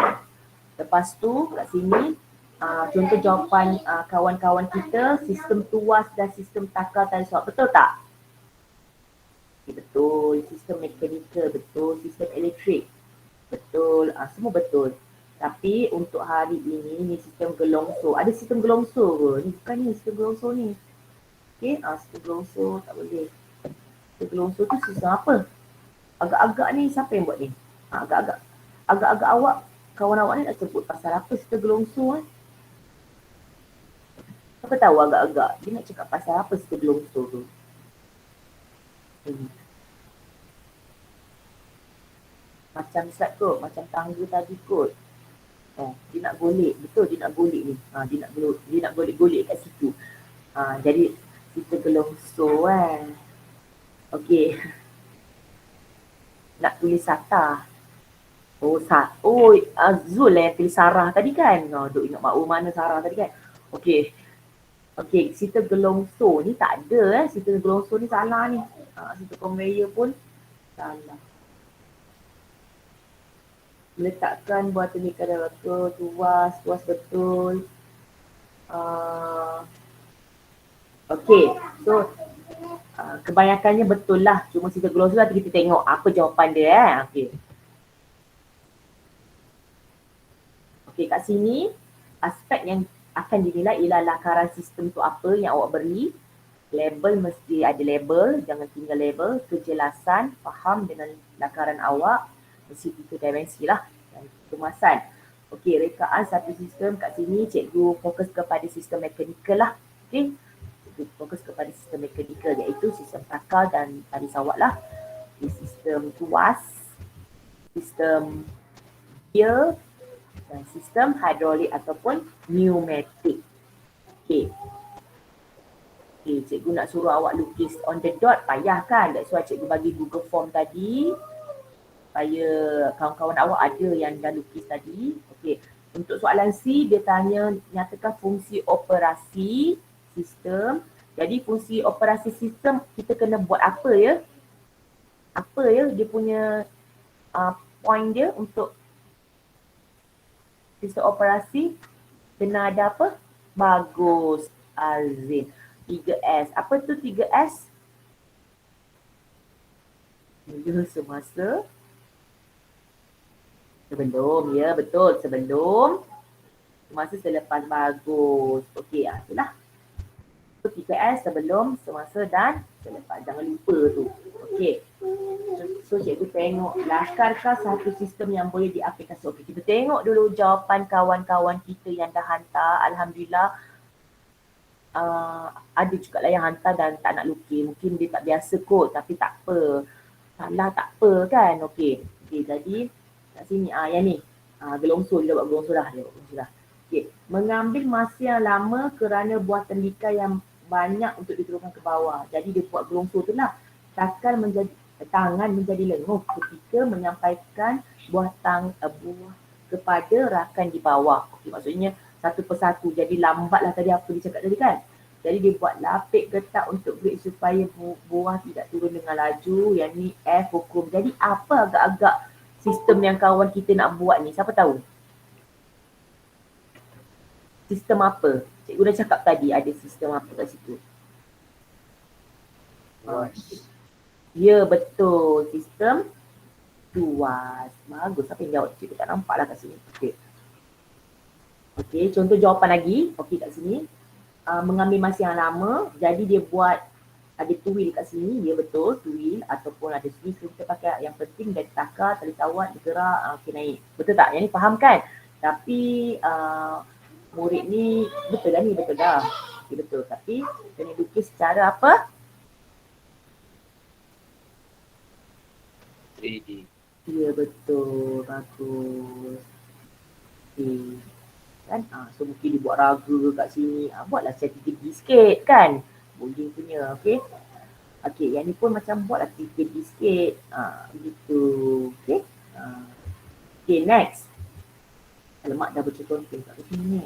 Lepas tu kat sini contoh jawapan kawan-kawan kita, sistem tuas dan sistem takar tali suap, betul tak? Okay, betul. Sistem mekanikal, betul. Sistem elektrik, betul. Semua betul. Tapi untuk hari ini ni sistem gelongso. Ada sistem gelongso ke? Ni bukan ni sistem gelongso ni. Okay, sistem gelongso tak boleh. Sistem gelongso tu sistem apa? Agak-agak ni siapa yang buat ni? Agak-agak awak, kawan awak ni nak sebut pasal apa sistem gelongso Siapa tahu agak-agak? Dia nak cakap pasal apa sistem gelongso tu? Macam slide kot, macam tangga tadi kot. Dia nak golek, betul dia nak golek ni. Dia nak golek kat situ. Jadi kita gelongso kan. Okey. Nak tulis Sata. Zul lah yang tulis Sarah tadi kan. Duk ingat mak mana Sarah tadi kan. Okey. Okey, sistem gelongsor ni tak ada sistem gelongsor ni salah ni. Sistem conveyor pun salah. Meletakkan buah tenik kadar betul, tuas betul. Okey, so kebanyakannya betul lah. Cuma sistem gelongsor nanti kita tengok apa jawapan dia Okey. Okey, kat sini aspek yang akan dinilai ialah lakaran sistem tu apa yang awak beri. Label mesti ada label, jangan tinggal label. Kejelasan, faham dengan lakaran awak. Mesti 3 dimensi lah. Dan kemasan. Okey, rekaan satu sistem kat sini cikgu fokus kepada sistem mekanikal lah. Okey, cikgu fokus kepada sistem mekanikal iaitu sistem takal dan tali sawat lah. Sistem tuas, sistem gear dan sistem hidrolik ataupun pneumatik. Okey. Okey, cikgu nak suruh awak lukis on the dot payah kan? That's why cikgu bagi Google Form tadi. Supaya kawan-kawan awak ada yang dah lukis tadi. Okey. Untuk soalan C, dia tanya nyatakan fungsi operasi sistem. Jadi fungsi operasi sistem kita kena buat apa ya? Apa ya dia punya point dia untuk sistem operasi? Kena ada apa? Bagus, Azin. 3S. Apa tu 3S? Mula semasa. Sebelum, ya betul. Sebelum. Semasa selepas. Bagus. Okey, itulah. 3S sebelum, semasa dan selepas. Jangan lupa tu. Okey. So cikgu tengok lakarkah satu sistem yang boleh diaplikasi. Okey, kita tengok dulu jawapan kawan-kawan kita yang dah hantar. Alhamdulillah ada juga lah yang hantar dan tak nak lukis. Mungkin dia tak biasa kot tapi tak apa. Salah tak apa kan. Okey. Okey, jadi kat sini yang ni. Gelongsor, dia buat gelongsor dah. Okey. Mengambil masa yang lama kerana buah tembikar yang banyak untuk diturunkan ke bawah. Jadi dia buat gelongsor tu lah. Tangan menjadi lenguh ketika menyampaikan buah kepada rakan di bawah. Okey, maksudnya satu persatu. Jadi lambatlah tadi apa dia cakap tadi kan. Jadi dia buat lapik getah untuk grade supaya buah tidak turun dengan laju. Yang ni F hukum. Jadi apa agak-agak sistem yang kawan kita nak buat ni? Siapa tahu? Sistem apa? Cikgu dah cakap tadi ada sistem apa kat situ. Ya betul, sistem tuas. Bagus, siapa yang jawab? Cikgu tak nampak lah kat sini. Okey. Okey, contoh jawapan lagi. Okey, kat sini. Mengambil masa yang lama, jadi dia buat ada tuil kat sini, ya betul, tuil ataupun ada switch kita pakai. Yang penting dari takar, tali tawat, bergerak, okey naik. Betul tak? Yang ni faham kan? Tapi murid ni betul dah ni, betul dah. Okey betul, tapi kena lukis secara apa? 3D. Ya betul, bagus. Okey. Kan? So mungkin dia buat raga kat sini. Buatlah secara 3D sikit kan. Boleh punya, okey. Okey, yang ni pun macam buatlah 3D sikit. Begitu. Okey. Okey, next. Alamak dah baca contoh kat sini ni.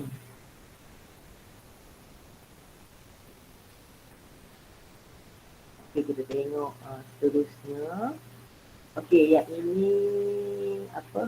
Okey, kita tengok seterusnya. Okey, yang ini apa?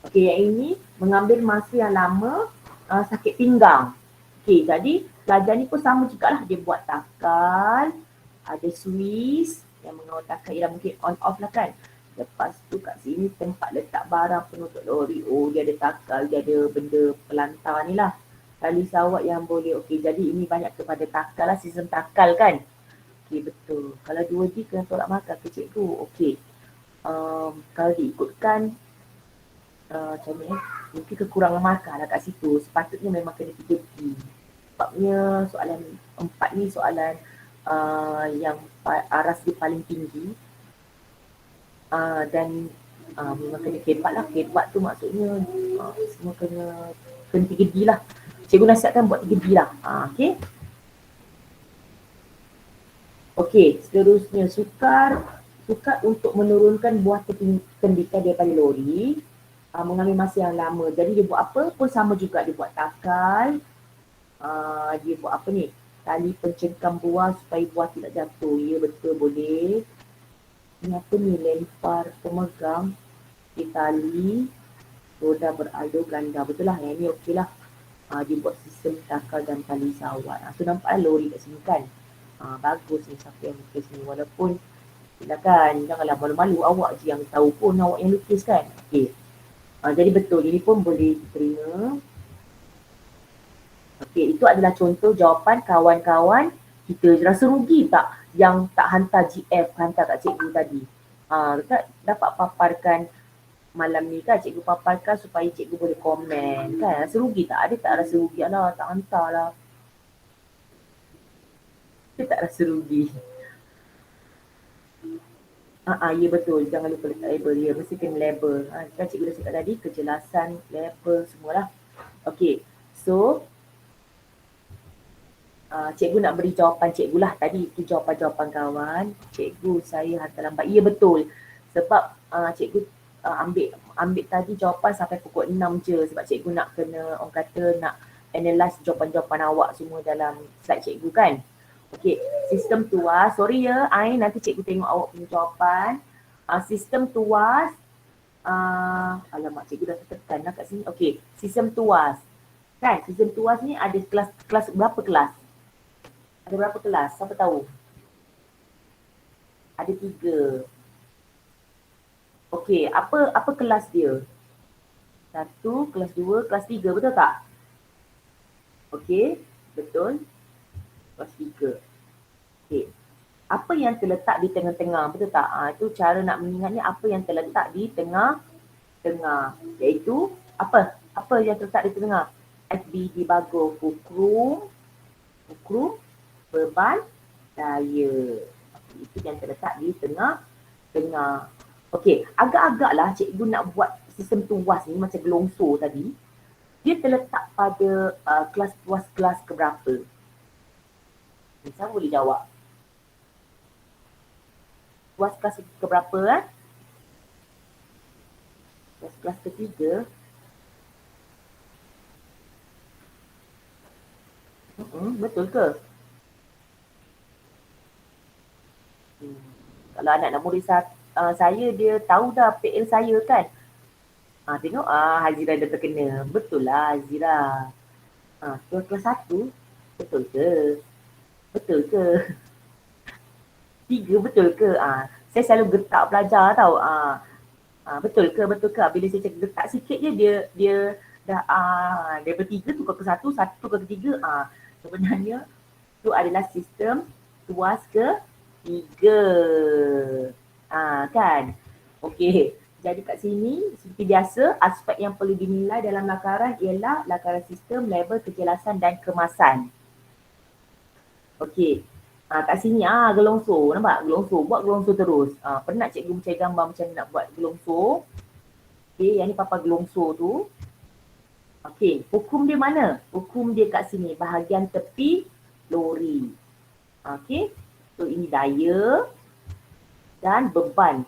Okey, yang ini mengambil masa yang lama, sakit pinggang. Okey, jadi pelajar ni pun sama jugalah. Dia buat takal, ada switch yang mengawal takal ialah mungkin on off lah kan. Lepas tu kat sini tempat letak barang penutup lori. Oh, dia ada takal, dia ada benda pelantar ni lah. Tali sawat yang boleh. Okey, jadi ini banyak kepada takal lah, sistem takal kan. Okey, betul. Kalau 2D kena tolak markah ke cikgu. Okey. Kalau diikutkan macam ni, mungkin kekurangan markah lah kat situ. Sepatutnya memang kena 3D. Sebabnya soalan 4 ni soalan yang aras dia paling tinggi. Dan memang kena kebat lah. Kebat tu maksudnya semua kena 3D lah. Cikgu nasihatkan buat 3D lah. Okey. Okey, seterusnya sukar untuk menurunkan buah tembikar daripada lori. Mengambil masa yang lama. Jadi dia buat apa pun sama juga. Dia buat takal. Dia buat apa ni? Tali pencengkam buah supaya buah tidak jatuh. Ya betul, boleh. Ini apa ni? Lempar pemegang di tali roda beralur ganda. Betul lah, yang ni okey lah. Dia buat sistem takal dan tali sawat. Tu nampak lori kat sini kan. Bagus ni siapa yang lukis ni. Walaupun silakan, janganlah malu-malu, awak je yang tahu pun awak yang lukis kan. Okey. Jadi betul, ini pun boleh diterima. Okey, itu adalah contoh jawapan kawan-kawan kita. Rasa rugi tak yang tak hantar GF, hantar kat cikgu tadi? Dapat paparkan malam ni kan, cikgu paparkan supaya cikgu boleh komen kan. Rasa rugi tak? Ada tak rasa rugi? Alah, tak hantar lah. Dia tak rasa rugi. Ya betul, jangan lupa letak label dia, mesti kena label. Kan cikgu dah cakap tadi, kejelasan, label semualah. Okey, so cikgu nak beri jawapan cikgu lah. Tadi itu jawapan-jawapan kawan. Cikgu, saya hantar lambat. Ya betul, sebab cikgu ambil tadi jawapan sampai pukul 6 je, sebab cikgu nak kena, orang kata nak analyse jawapan-jawapan awak semua dalam slide cikgu kan. Okey, sistem tuas. Sorry ya, nanti cikgu tengok awak punya jawapan. Sistem tuas. Alamak, cikgu dah tekan lah kat sini. Okey, sistem tuas. Kan, sistem tuas ni ada kelas berapa kelas? Ada berapa kelas? Siapa tahu? Ada 3. Okey, apa kelas dia? 1, kelas 2, kelas 3, betul tak? Okey, betul. Kelas 3. Okey. Apa yang terletak di tengah-tengah, betul tak? Itu cara nak mengingatnya, apa yang terletak di tengah-tengah. Iaitu apa? Apa yang terletak di tengah? FBD bagus, fulcrum, beban, daya. Itu yang terletak di tengah-tengah. Okey, agak-agaklah cikgu nak buat sistem tuas ni macam gelongso tadi. Dia terletak pada kelas tuas kelas keberapa? Siapa boleh jawab? Tuas kelas keberapa? Kelas ketiga. Betul ke? Kalau anak murid saya, dia tahu dah PL saya kan. Tengok Hazira dah terkena. Betul lah Hazira. Kelas 1, betul ke? Betul ke? 3 betul ke? Saya selalu getak pelajar tau. Betul ke? Bila saya cakap getak sikit je, dia dah daripada 3 tukar ke 1, 1 tukar ke 3. Sebenarnya itu adalah sistem tuas ke 3. Kan? Okey. Jadi kat sini seperti biasa, aspek yang perlu dinilai dalam lakaran ialah lakaran sistem, label, kejelasan dan kemasan. Okey. Kat sini gelongso, nampak? Gelongso, buat gelongso terus. Pernah cikgu mencari gambar macam nak buat gelongso. Okey, yang ni papa gelongso tu. Okey, hukum dia mana? Hukum dia kat sini, bahagian tepi lori. Okey. So ini daya dan beban.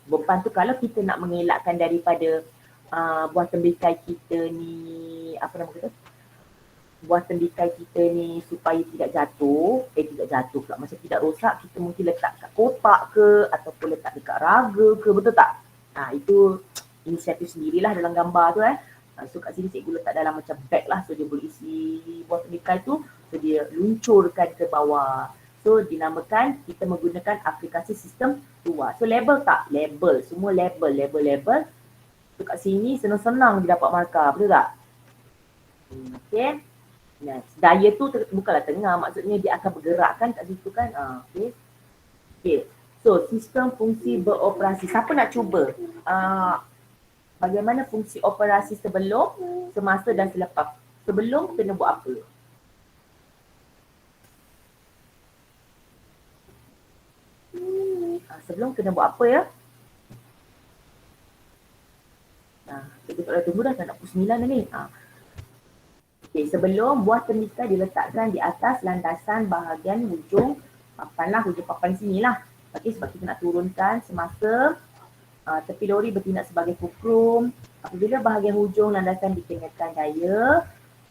Beban tu kalau kita nak mengelakkan daripada buah tembikai kita ni, apa nama kita? Buah tembikai kita ni supaya tidak jatuh pula, macam tidak rosak, kita mungkin letak kat kotak ke ataupun letak dekat raga ke, betul tak? Itu inisiatif sendirilah dalam gambar tu So kat sini cikgu letak dalam macam bag lah, so dia boleh isi buah tembikai tu, so dia luncurkan ke bawah. So dinamakan, kita menggunakan aplikasi sistem tuas. So label tak? Label, semua label. So kat sini senang-senang dia dapat markah, betul tak? Okay. Nah, daya tu bukanlah tengah, maksudnya dia akan bergerakkan kat situ kan. Okay. So sistem fungsi beroperasi. Siapa nak cuba? Bagaimana fungsi operasi sebelum, semasa dan selepas? Sebelum kena buat apa? Sebelum kena buat apa ya? Kita tak boleh tunggu dah, nak pukul 9 dah ni. Okay, sebelum buah tembikai diletakkan di atas landasan bahagian hujung papan lah, hujung papan sini lah. Okay, sebab kita nak turunkan semasa tepi lori bertindak sebagai fulcrum. Apabila bahagian hujung landasan dikenakan daya,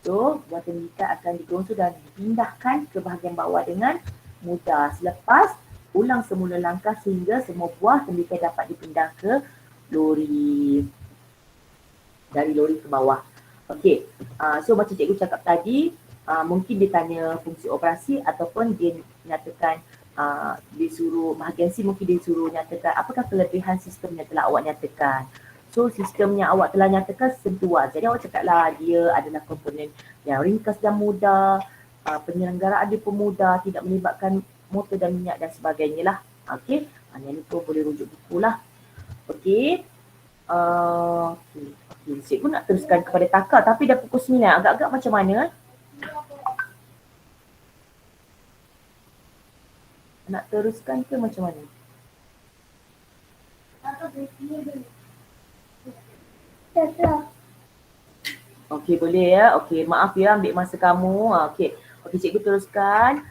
So buah tembikai akan digosok dan dipindahkan ke bahagian bawah dengan mudah. Selepas ulang semula langkah sehingga semua buah tembikai dapat dipindah ke lori. Dari lori ke bawah. Okey, so macam cikgu cakap tadi, mungkin dia tanya fungsi operasi ataupun dia nyatakan dia suruh bahagian C mungkin dia suruh nyatakan apakah kelebihan sistem yang telah awak nyatakan. So sistem yang awak telah nyatakan sistem tuas. Jadi awak cakaplah dia adalah komponen yang ringkas dan mudah, penyelenggaraan dia pun mudah, tidak melibatkan motor dan minyak dan sebagainya lah. Okey, yang ni pun boleh rujuk buku lah. Okey. Okay. Cikgu nak teruskan kepada takar tapi dah pukul 9. Agak-agak macam mana? Nak teruskan ke macam mana? Okey, boleh ya. Okey, maaf ya ambil masa kamu. Okey, cikgu teruskan.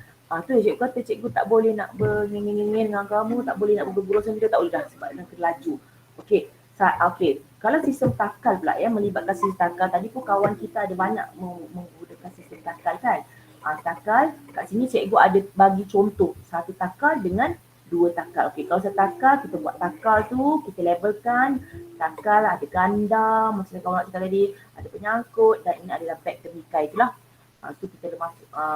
Tu cikgu kata cikgu tak boleh nak berngeng-ngeng dengan kamu, tak boleh nak bergurau sendiri, tak boleh dah sebab nak terlaju. Okey. Okey, kalau sistem takal pula ya, melibatkan sistem takal. Tadi pun kawan kita ada banyak menggunakan sistem takal kan. Takal, kat sini cikgu ada bagi contoh. Satu takal dengan dua takal. Okey, kalau satu takal, kita buat takal tu, kita labelkan. Takal ada ganda, macam kawan nak cakap tadi, ada penyangkut dan ini adalah beg tembikai itulah. Tu kita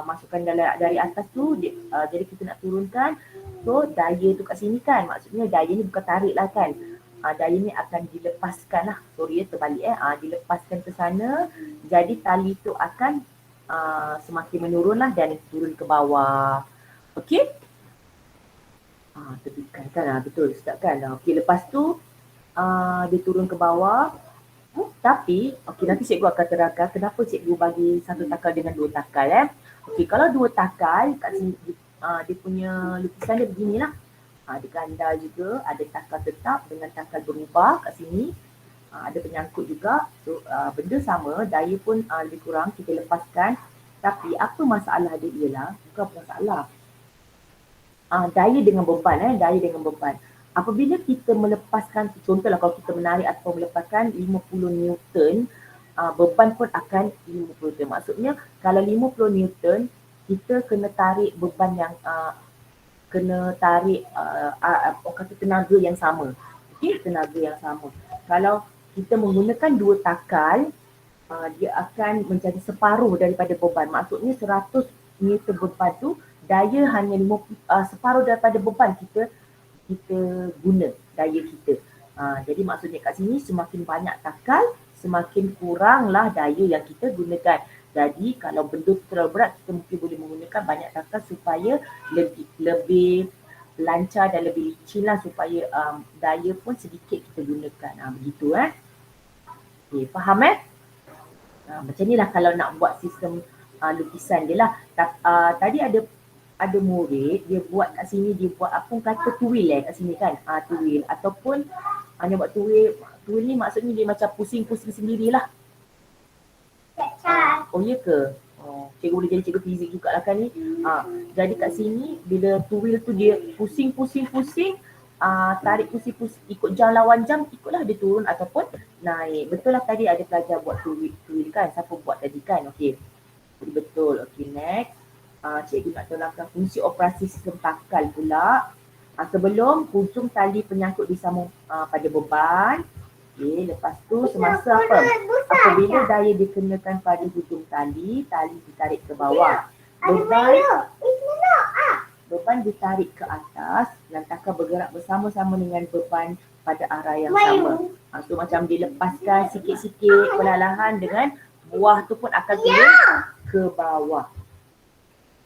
masukkan dari atas tu, jadi kita nak turunkan. So daya tu kat sini kan, maksudnya daya ni bukan tarik lah kan. Daya ni akan dilepaskan lah, sorry terbalik dilepaskan ke sana, jadi tali tu akan semakin menurun lah dan turun ke bawah. Okey? Tepikan kan, betul Ustaz kan. Okey, lepas tu dia turun ke bawah. Tapi, okey nanti cikgu akan terangkan kenapa cikgu bagi satu takal dengan dua takal Okey, kalau dua takal kat sini dia punya lukisan dia beginilah. Ada ganda juga, ada takal tetap dengan takal berubah kat sini. Ada penyangkut juga. So benda sama, daya pun lebih kurang kita lepaskan. Tapi apa masalah dia ialah, bukan masalah. Daya dengan beban daya dengan beban. Apabila kita melepaskan, contohlah kalau kita menarik atau melepaskan 50 Newton, beban pun akan 50 Newton. Maksudnya kalau 50 Newton, kita kena tarik beban yang kena tarik kata tenaga yang sama. Okey, tenaga yang sama. Kalau kita menggunakan dua takal, dia akan menjadi separuh daripada beban. Maksudnya 100 Newton beban tu, daya hanya separuh daripada beban kita guna daya kita. Jadi maksudnya kat sini semakin banyak takal, semakin kuranglah daya yang kita gunakan. Jadi kalau benda tu terlalu berat, kita mungkin boleh menggunakan banyak takal supaya lebih lancar dan lebih licin lah, supaya daya pun sedikit kita gunakan. Begitu Okay, faham macam ni lah kalau nak buat sistem lukisan dia lah. Tadi ada murid, dia buat kat sini, dia buat apa kata tuil kat sini kan. Tuil ataupun hanya buat tuil. Tuil ni maksudnya dia macam pusing-pusing sendirilah. Oh ya ke? Cikgu boleh jadi cikgu fizik jugalah kan ni. Jadi kat sini bila tuil tu dia pusing-pusing, tarik pusing-pusing, ikut jam lawan jam, ikutlah dia turun ataupun naik. Betul lah tadi ada pelajar buat tuil kan. Siapa buat tadi kan? Okey. Jadi betul. Okey, next. Cikgu nak terangkan fungsi operasi sistem takal pula. Sebelum hujung tali penyangkut disambung pada beban. Okey, lepas tu semasa apa? Apabila daya dikenakan pada hujung tali ditarik ke bawah. Beban ditarik ke atas dan takal bergerak bersama-sama dengan beban pada arah yang sama. So macam dilepaskan sikit-sikit perlahan dengan buah tu pun akan turun ke bawah.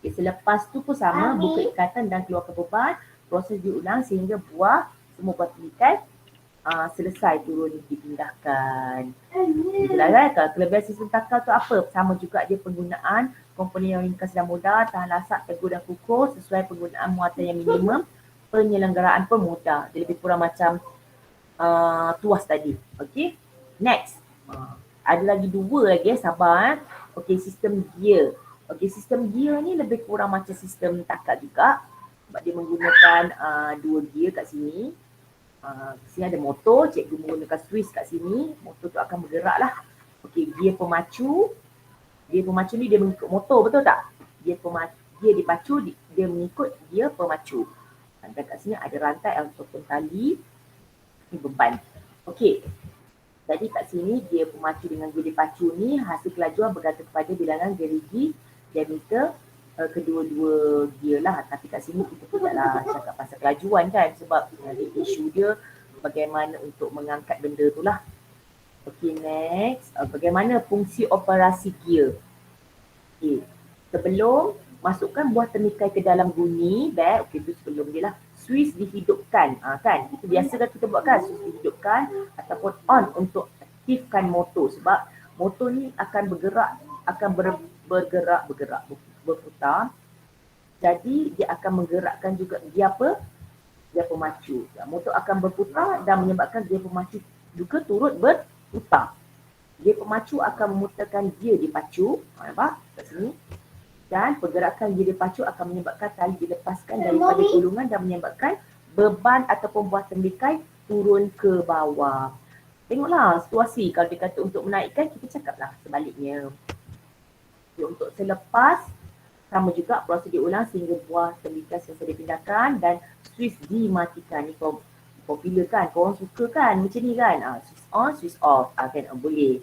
Okay, selepas tu pun sama, buka ikatan dan keluarkan beban, proses diulang sehingga semua buah tembikai selesai turun dipindahkan. Itulah kan, kelebihan sistem takal tu apa? Sama juga dia penggunaan komponen yang ringkas dan mudah, tahan lasak, teguh dan kukuh sesuai penggunaan muatan yang minimum, penyelenggaraan pun mudah. Dia lebih kurang macam tuas tadi. Okay, next. Ada lagi dua lagi sabar. Okay, sistem gear. Okay, sistem gear ni lebih kurang macam sistem takal juga. Sebab dia menggunakan dua gear kat sini. Sini ada motor, cikgu menggunakan Swiss kat sini. Motor tu akan bergerak lah. Okay, gear pemacu Dia pemacu ni dia mengikut motor, betul tak? Dia dipacu, dia mengikut dia pemacu. Dan kat sini ada rantai ataupun tali, ni beban. Okey. Jadi kat sini dia pemacu dengan gear dipacu ni hasil kelajuan bergantung kepada bilangan gerigi diameter kedua-dua gear lah. Tapi kat sini kita tidaklah cakap pasal kelajuan kan, sebab nanti isu dia bagaimana untuk mengangkat benda tu lah. Okay, next. Bagaimana fungsi operasi gear? Okay. Sebelum masukkan buah temikai ke dalam bunyi beg, okay, itu sebelum dia lah. Switch dihidupkan, kan? Itu biasa kan kita buat kan? Switch dihidupkan ataupun on untuk aktifkan motor, sebab motor ni akan bergerak, akan berputar. Jadi dia akan menggerakkan juga dia apa? Dia pemacu. Motor akan berputar dan menyebabkan dia pemacu juga turut berputar. Dia pemacu akan memutarkan dia dipacu, nampak kat sini. Dan pergerakan gear dipacu akan menyebabkan tali dilepaskan daripada gulungan dan menyebabkan beban ataupun buah temikai turun ke bawah. Tengoklah situasi, kalau dia kata untuk menaikkan, kita cakaplah sebaliknya. Okay, untuk selepas, sama juga proses diulang sehingga buah temikai selesai dipindahkan dan switch dimatikan. Ni popular kan, korang suka kan macam ni kan. Switch on, switch off, kan boleh.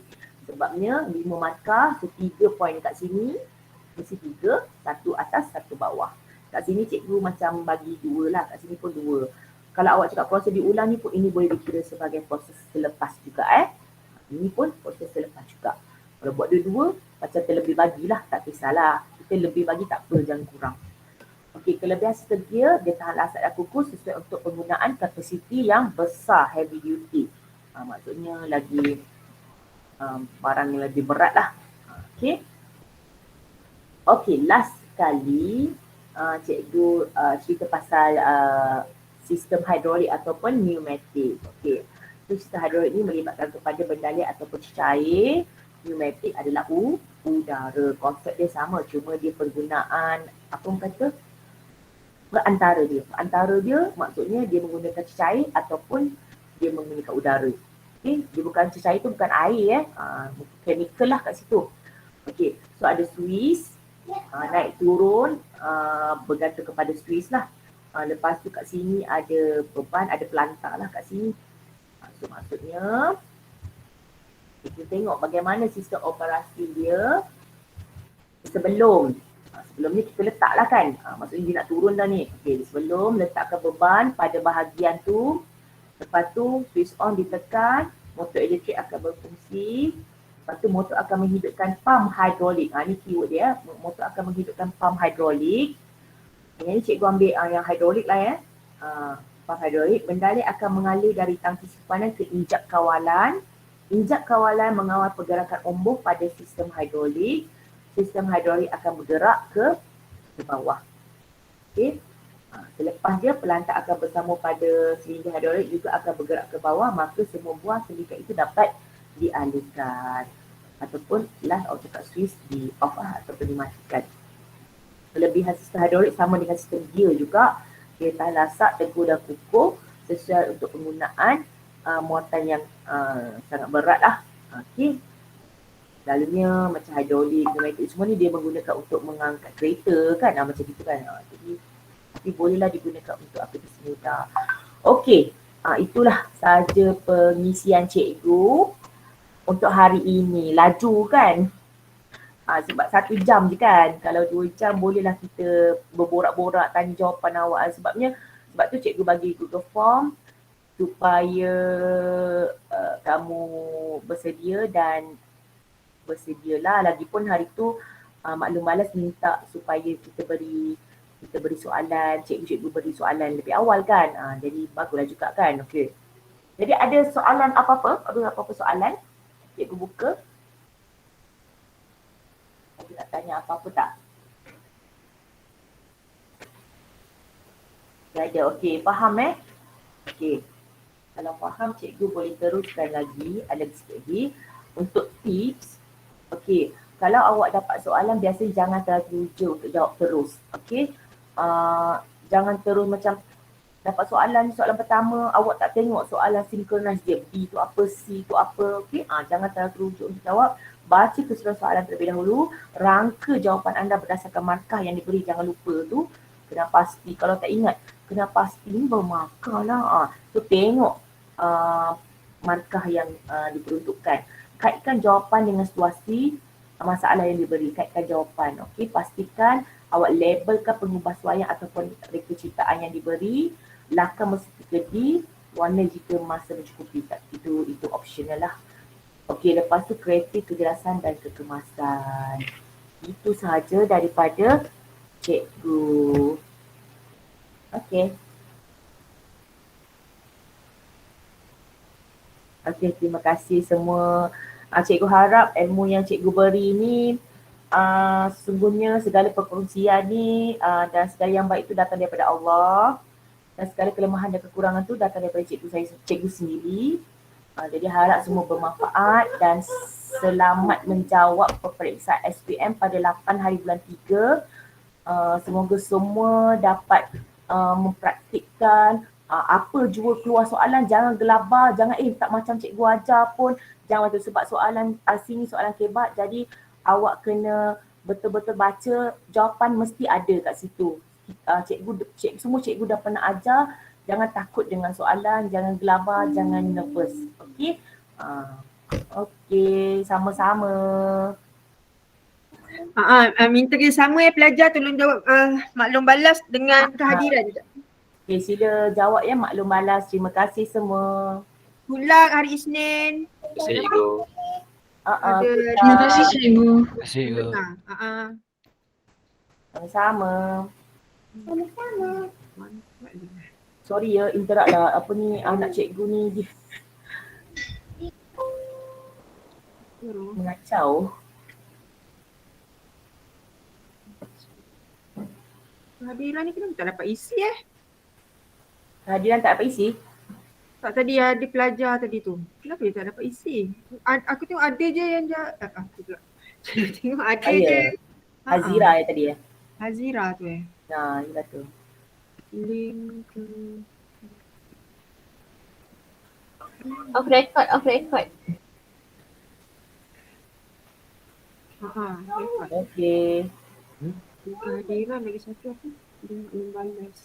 Sebabnya 5 markah, so 3 poin kat sini. Mesti 3, 1 atas, 1 bawah. Kat sini cikgu macam bagi 2 lah, kat sini pun 2. Kalau awak cakap proses diulang ni pun ini boleh dikira sebagai proses selepas juga Ini pun proses selepas juga. Kalau buat dua-dua, macam terlebih bagilah, tak kisahlah. Kita lebih bagi tak apa, jangan kurang. Okey, kelebihan sistem gear, dia tahan lasat dan kukus sesuai untuk penggunaan kapasiti yang besar, heavy duty. Maksudnya lagi barang yang lebih berat lah. Okey. Okey, last kali cikgu cerita pasal sistem hidrolik ataupun pneumatik. Okey, sistem hidrolik ni melibatkan kepada benda ataupun cair. Pneumatik adalah udara. Konsep dia sama, cuma dia penggunaan apa orang kata perantara dia. Perantara dia maksudnya dia menggunakan cair ataupun dia menggunakan udara. Okey, dia bukan cair tu bukan air chemical lah kat situ. Okey, so ada switch. Naik turun bergantung kepada switch lah. Lepas tu kat sini ada beban, ada pelantar lah kat sini. So maksudnya kita tengok bagaimana sistem operasi dia sebelum ni kita letak lah kan. Maksudnya dia nak turun dah ni. Okay, sebelum letakkan beban pada bahagian tu, lepas tu switch on ditekan, motor elektrik akan berfungsi. Lepas tu motor akan menghidupkan pump hidrolik. Ni keyword dia. Motor akan menghidupkan pump hidrolik. Yang ni cikgu ambil yang hidrolik lah Pump hidrolik. Bendalik akan mengalir dari tangki simpanan ke injak kawalan. Injak kawalan mengawal pergerakan ombak pada sistem hidrolik. Sistem hidrolik akan bergerak ke bawah. Okey. Selepas dia pelantar akan bersama pada silinder hidrolik juga akan bergerak ke bawah. Maka semua buah silinder itu dapat dialihkan. Ataupun last out cakap switch di off ataupun dimatikan. Kelebihan sistem hidrolik sama dengan sistem gear juga. Dia tahan lasak, teguh dan kukuh sesuai untuk penggunaan muatan yang sangat berat lah. Okey. Lalunya macam hidrolik, pneumatik semua ni dia menggunakan untuk mengangkat kereta kan. Macam gitu kan. Jadi bolehlah digunakan untuk aktiviti mudah. Okey. Itulah saja pengisian cikgu untuk hari ini. Laju kan? Sebab 1 jam je kan. Kalau 2 jam bolehlah kita berborak-borak tanya jawapan awak. Sebab tu cikgu bagi Google Form supaya kamu bersedia dan bersedialah. Lagipun hari tu maklum malas minta supaya kita beri soalan, cikgu beri soalan lebih awal kan. Jadi baguslah juga kan. Okey. Jadi ada soalan apa-apa? Ada apa-apa soalan? Cikgu buka. Cikgu nak tanya apa-apa tak? Tak ada. Okey, faham Okey. Kalau faham cikgu boleh teruskan lagi. Ada sikit lagi. Untuk tips. Okey. Kalau awak dapat soalan biasanya jangan terlalu rujuk untuk jawab terus. Okey. Jangan terus macam dapat soalan pertama awak tak tengok soalan sinkronis dia. B tu apa, C tu apa. Okey. Jangan terlalu rujuk untuk jawab. baca keseluruhan soalan terlebih dahulu, rangka jawapan anda berdasarkan markah yang diberi. Jangan lupa tu, kena pasti. Kalau tak ingat, kena pasti ni bermarkah lah. So tengok markah yang diperuntukkan. Kaitkan jawapan dengan situasi masalah yang diberi. Kaitkan jawapan. Okey, pastikan awak labelkan pengubahsuaian ataupun reka ciptaan yang diberi. Lakar mesti terkedi, warna jika masa mencukupi. Itu optional lah. Okey, lepas tu kreatif, kejelasan dan kekemasan. Itu sahaja daripada cikgu. Okey. Okey, terima kasih semua. Cikgu harap ilmu yang cikgu beri ni sesungguhnya segala perkongsian ni dan segala yang baik itu datang daripada Allah. Dan segala kelemahan dan kekurangan tu datang daripada cikgu sendiri. Jadi harap semua bermanfaat dan selamat menjawab peperiksaan SPM pada 8 hari bulan 3. Semoga semua dapat mempraktikkan apa jua keluar soalan, jangan gelabah, jangan tak macam cikgu ajar pun, jangan tu sebab soalan sini soalan kebat, jadi awak kena betul-betul baca, jawapan mesti ada kat situ. Semua cikgu dah pernah ajar, jangan takut dengan soalan, jangan gelabah, jangan nervous. Okey? Okey, sama-sama. Minta kerjasama pelajar tolong jawab maklum balas dengan kehadiran. Okey, sila jawab ya maklum balas. Terima kasih semua. Good luck hari Isnin. Terima kasih cikgu. Terima kasih cikgu. Terima kasih cikgu. Sama-sama. Sama-sama. Sorry ya, interrupt lah. Apa ni, anak cikgu ni dia mengacau. Kehadiran ni kenapa tak dapat isi Kehadiran tak apa isi? Tak, tadi ada pelajar tadi tu. Kenapa dia tak dapat isi? Aku tengok ada je yang aku pula. Tengok ada je. Hazira ya tadi ya? Hazira tu Nah, Hazira tu. Link ke Off record. record. Okey. Kehadiran lagi satu apa? Dia nak membalas.